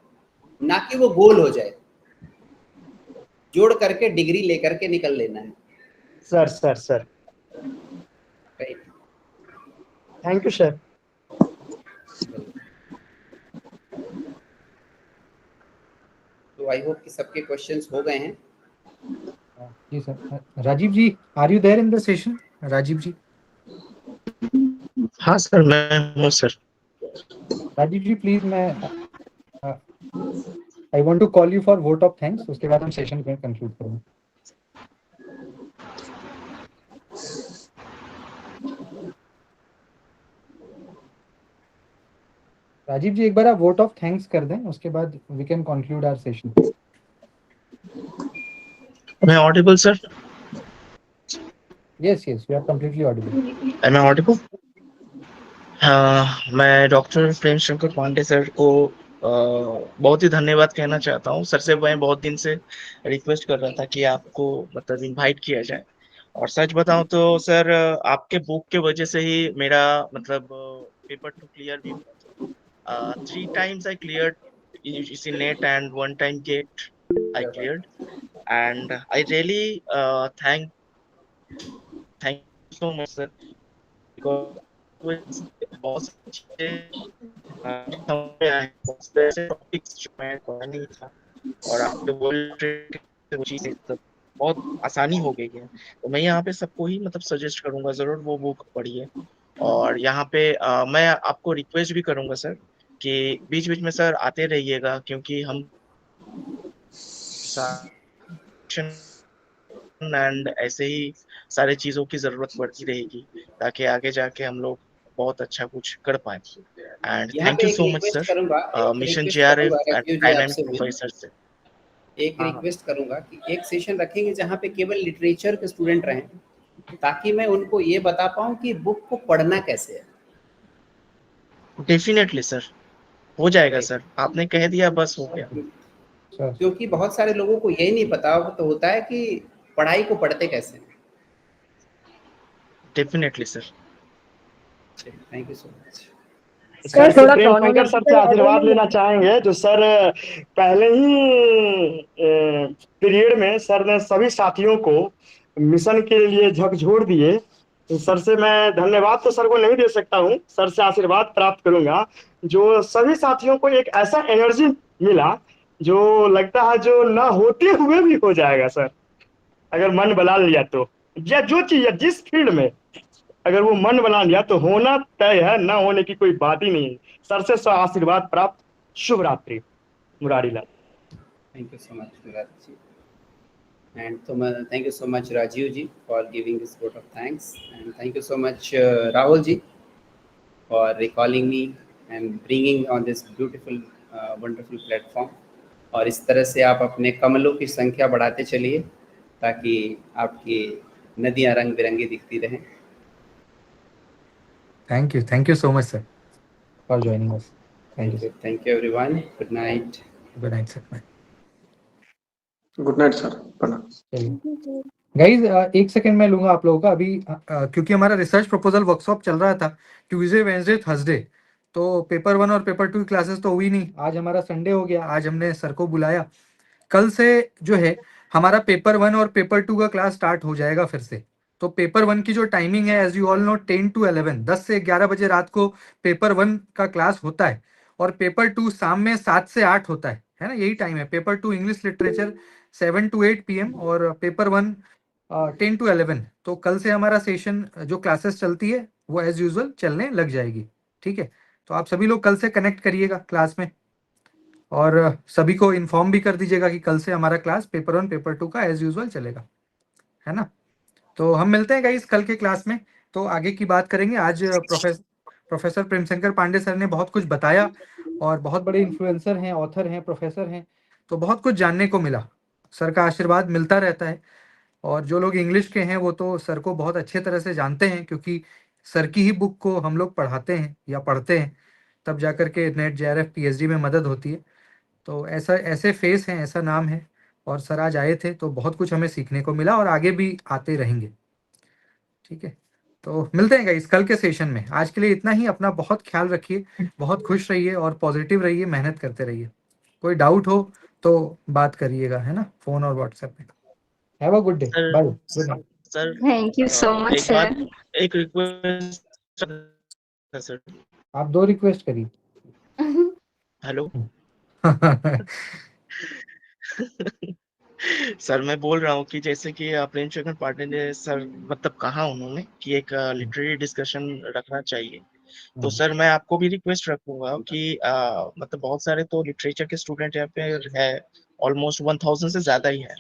ना कि वो गोल हो जाए। जोड़ करके डिग्री लेकर के निकल लेना है। Sir thank you sir. तो आई होप कि सबके क्वेश्चंस हो गए हैं। जी sir. Rajiv ji, are you there in the session? Rajiv ji. हाँ सर, मैं हूँ सर। राजीव जी प्लीज, मैं I want to call you for vote of thanks, उसके बाद हम सेशन को कंक्लूड करेंगे। राजीव जी एक बार आप वोट ऑफ थैंक्स कर दें, उसके बाद we can conclude our session. Am I audible, sir? Yes, you are completely audible. Am I audible? मैं डॉक्टर प्रेम शंकर पांडे सर को बहुत ही धन्यवाद कहना चाहता हूँ। सर से मैं बहुत दिन से रिक्वेस्ट कर रहा था कि आपको मतलब इनवाइट किया जाए, और सच बताऊं तो सर आपके बुक के वजह से ही मेरा मतलब पेपर 2 क्लियर भी हुआ। 3 times I cleared UGC NET and 1 time GATE I cleared, and I really thank you so much sir, because बहुत अच्छे टॉपिक्स जो मैं पढ़ा नहीं था, और आपके वो चीजें बहुत आसानी हो गई है। तो मैं यहाँ पे सबको ही मतलब सजेस्ट करूंगा जरूर वो बुक पढ़िए। और यहाँ पे मैं आपको रिक्वेस्ट भी करूंगा सर कि बीच बीच में सर आते रहिएगा, क्योंकि हम एंड ऐसे ही सारे चीजों की जरूरत पड़ती रहेगी, ताकि आगे जाके हम लोग बहुत अच्छा कुछ कर पाए। And thank you so much sir, mission JRF and dynamic professor से एक रिक्वेस्ट करूंगा कि एक सेशन रखेंगे जहाँ पे केवल लिटरेचर के स्टूडेंट रहें, ताकि मैं उनको ये बता पाऊं कि बुक को पढ़ना कैसे है। डेफिनेटली सर, हो जाएगा सर, आपने कह दिया बस हो गया। क्योंकि बहुत सारे लोगों को यही नहीं पता तो होता है कि पढ़ाई को पढ़ते कैसे। Definitely sir, thank you so much. Sir Prem Shankar sir से आशीर्वाद लेना चाहेंगे, जो सर पहले ही पीरियड में सर ने सभी साथियों को मिशन के लिए झकझोर दिए। तो सर से मैं धन्यवाद तो सर को नहीं दे सकता हूँ, सर से आशीर्वाद प्राप्त करूंगा। जो सभी साथियों को एक ऐसा एनर्जी मिला जो लगता है जो ना होते हुए भी हो जाएगा सर, अगर मन बना लिया तो। या जो चीज है जिस फील्ड में अगर वो मन बना लिया तो होना तय है, ना होने की कोई बात ही नहीं। सर से आशीर्वाद प्राप्त। शुभ रात्रि। Murari Lal. Thank you so much Murari ji, and thank you so much Rajiv ji for giving this vote of thanks, and thank you so much Rahul ji for recalling me and bringing on this beautiful wonderful platform. और इस तरह से आप अपने कमलों की संख्या बढ़ाते चलिए, ताकि आपकी नदियां रंग बिरंगी दिखती रहें। Thank you so much sir for joining us. Thank you everyone. Good night. Good night sir. Good night sir. Guys एक सेकंड मैं लूंगा आप लोगों का अभी, क्योंकि हमारा रिसर्च प्रपोजल वर्कशॉप चल रहा था ट्यूसडे वेडनेसडे थर्सडे, तो पेपर 1 और पेपर 2 की क्लासेस तो हुई नहीं। आज हमारा संडे हो गया, आज हमने सर को बुलाया। कल से जो है हमारा पेपर 1 और पेपर 2 का क्लास स्टार्ट हो जाएगा फिर से। तो पेपर 1 की जो टाइमिंग है as you all know 10 to 11, 10 से 11 बजे रात को पेपर 1 का क्लास होता है, और पेपर 2 शाम में 7 से 8 होता है ना, यही टाइम है। Paper 2 English literature 7 to 8 PM और पेपर 1 10 to 11। तो कल से हमारा सेशन जो क्लासेस चलती है वो एज यूजुअल चलने लग जाएगी, ठीक है। तो आप सभी लोग कल से कनेक्ट करिएगा क्लास में, और सभी को इन्फॉर्म भी कर दीजिएगा कि कल से हमारा क्लास पेपर 1 पेपर 2 का एज यूजुअल चलेगा, है ना। तो हम मिलते हैं गाइस कल के क्लास में, तो आगे की बात करेंगे। आज प्रोफेसर प्रेम शंकर पांडे सर ने बहुत कुछ बताया, और बहुत बड़े इन्फ्लुएंसर हैं, ऑथर हैं, प्रोफेसर हैं, तो बहुत कुछ जानने को मिला। सर का आशीर्वाद मिलता रहता है, और जो लोग इंग्लिश के हैं वो तो सर को बहुत अच्छे तरह से जानते हैं, क्योंकि सर की ही बुक को हम लोग पढ़ाते हैं या पढ़ते हैं, तब जाकर के नेट JRF PhD में मदद होती है। तो ऐसे फेस हैं, ऐसा नाम है, और सर आज आए थे तो बहुत कुछ हमें सीखने को मिला, और आगे भी आते रहेंगे, ठीक है। तो मिलते हैं गाइस कल के सेशन में। आज के लिए इतना ही। अपना बहुत ख्याल रखिए, बहुत खुश रहिए और पॉजिटिव रहिए, मेहनत करते रहिए। कोई डाउट हो तो बात करिएगा, है ना, फोन और व्हाट्सएप पे। Have a good day, bye, good night. Sir thank you so much एक बात, सर। एक रिक्वेस्ट सर। आप 2 रिक्वेस्ट करिए। हेलो सर मैं बोल रहा हूँ कि जैसे कि प्रेमचंद पांडे ने सर मतलब कहा उन्होंने कि एक लिटरेरी डिस्कशन रखना चाहिए, तो सर मैं आपको भी रिक्वेस्ट रखूंगा कि मतलब बहुत सारे तो लिटरेचर के स्टूडेंट यहाँ पे है, ऑलमोस्ट 1000 से ज्यादा ही है,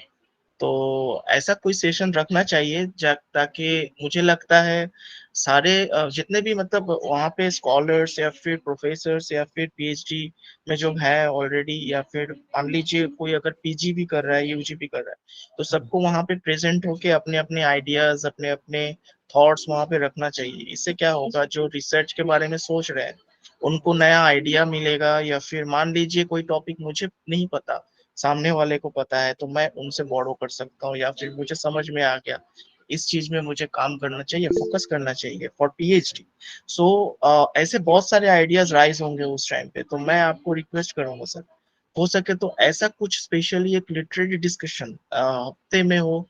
तो ऐसा कोई सेशन रखना चाहिए ताकि मुझे लगता है सारे जितने भी मतलब वहाँ पे स्कॉलर्स या फिर प्रोफेसर्स या फिर पीएचडी में जो है ऑलरेडी, या फिर मान लीजिए कोई अगर पीजी भी कर रहा है, यूजी भी कर रहा है, तो सबको वहाँ पे प्रेजेंट होके अपने अपने आइडियाज, अपने अपने थॉट्स वहाँ पे रखना चाहिए। इससे क्या होगा, जो रिसर्च के बारे में सोच रहे हैं उनको नया आइडिया मिलेगा, या फिर मान लीजिए कोई टॉपिक मुझे नहीं पता, सामने वाले को पता है, तो मैं उनसे बोरो कर सकता हूँ, या फिर मुझे समझ में आ गया इस चीज में मुझे काम करना चाहिए, फोकस करना चाहिए फॉर पीएचडी। सो ऐसे बहुत सारे आइडियाज राइज होंगे उस टाइम पे, तो मैं आपको रिक्वेस्ट करूंगा सर, हो सके तो ऐसा कुछ स्पेशली एक लिटरेरी डिस्कशन हफ्ते में हो,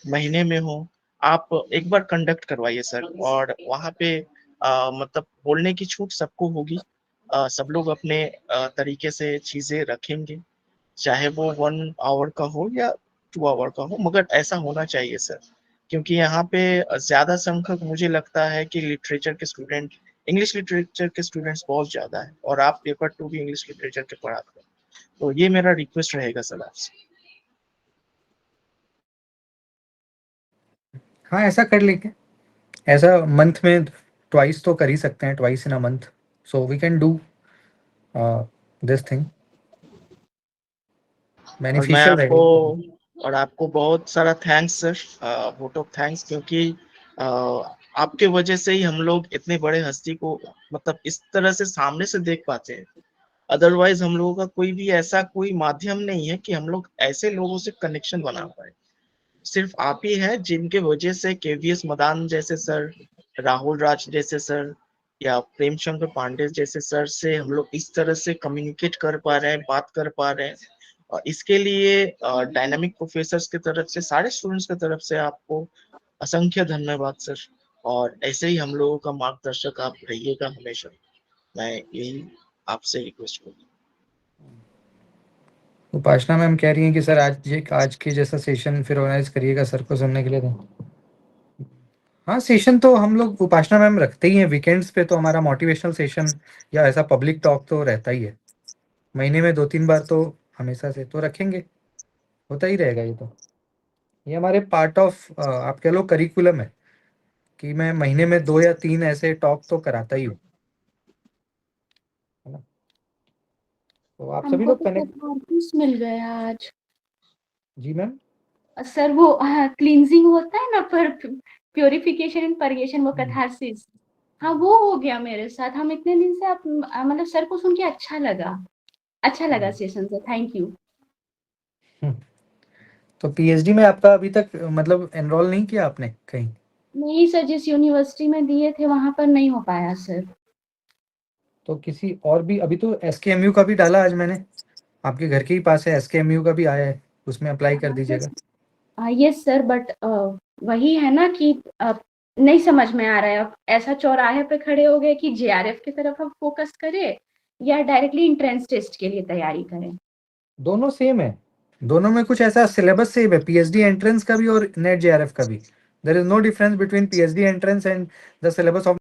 महीने में हो, आप एक बार कंडक्ट करवाइए सर, और वहाँ पे मतलब बोलने की छूट सबको होगी, सब लोग अपने तरीके से चीजें रखेंगे, चाहे वो 1 आवर का हो या 2 आवर का हो, मगर ऐसा होना चाहिए सर, क्योंकि यहाँ पे ज्यादा संख्यक मुझे लगता है कि लिटरेचर के स्टूडेंट, इंग्लिश लिटरेचर के स्टूडेंट्स बहुत ज्यादा है, और आप पेपर 2 भी इंग्लिश लिटरेचर के पढ़ाते हैं, तो ये मेरा रिक्वेस्ट रहेगा सर आपसे। हाँ, ऐसा कर लेंगे, ऐसा मंथ में ट्वाइस तो कर ही सकते हैं, twice in a month, so we can do this thing, beneficial रहेगा। और आपको बहुत सारा thanks sir, vote of thanks, क्योंकि आपके वजह से ही हम लोग इतने बड़े हस्ती को मतलब इस तरह से सामने से देख पाते हैं, अदरवाइज हम लोगों का कोई भी ऐसा कोई माध्यम नहीं है कि हम लोग ऐसे लोगों से कनेक्शन बना पाए, सिर्फ आप ही है जिनके वजह से केवीएस मदान जैसे सर, राहुल राज जैसे सर, या प्रेमचंद्र पांडे जैसे सर से हम लोग इस तरह से कम्युनिकेट कर पा रहे हैं, बात कर पा रहे हैं, और इसके लिए डायनामिक प्रोफेसर्स की तरफ से, सारे स्टूडेंट्स की तरफ से आपको असंख्य धन्यवाद सर, और ऐसे ही हम लोगों का मार्गदर्शक आप रहिएगा हमेशा, मैं यही आपसे रिक्वेस्ट करूँगा। उपासना मैम कह रही हैं कि सर आज के जैसा सेशन फिर ऑर्गेनाइज करिएगा सर को सुनने के लिए। तो हाँ, सेशन तो हम लोग उपासना मैम रखते ही हैं, वीकेंड्स पे तो हमारा मोटिवेशनल सेशन या ऐसा पब्लिक टॉक तो रहता ही है, महीने में 2-3 बार तो हमेशा से तो रखेंगे, होता ही रहेगा, ये हमारे पार्ट ऑफ आप कह लो करिकुलम है कि मैं महीने में 2 या 3 ऐसे टॉक तो कराता ही हूँ, है ना। तो आप सभी लोग कनेक्ट मिल गया आज। जी मैम। सर वो क्लींजिंग होता है ना, पर प्योरिफिकेशन एंड परगेशन, वो कैथारसिस, हाँ वो हो गया मेरे साथ। हम इतने दिन से मतलब सर को सुन के अच्छा लगा सेशन से, थैंक यू। तो पीएचडी में आपका अभी तक मतलब एनरोल नहीं किया आपने कहीं? नहीं सर, जिस यूनिवर्सिटी में दिए थे वहां पर नहीं हो पाया सर। तो किसी और भी, अभी तो एसकेएमयू का भी डाला आज मैंने, आपके घर के ही पास है, एसकेएमयू का भी आया है, उसमें अप्लाई कर दीजिएगा। यस सर, बट वही है ना कि नहीं समझ में आ रहा है, अब ऐसा चौराहे पे खड़े हो गए कि जेआरएफ की तरफ हम फोकस करें या डायरेक्टली एंट्रेंस टेस्ट के लिए तैयारी करें। दोनों सेम है, दोनों में कुछ ऐसा सिलेबस सेम है, पीएचडी एंट्रेंस का भी और नेट जेआरएफ का भी। There is no difference between PhD entrance and the syllabus of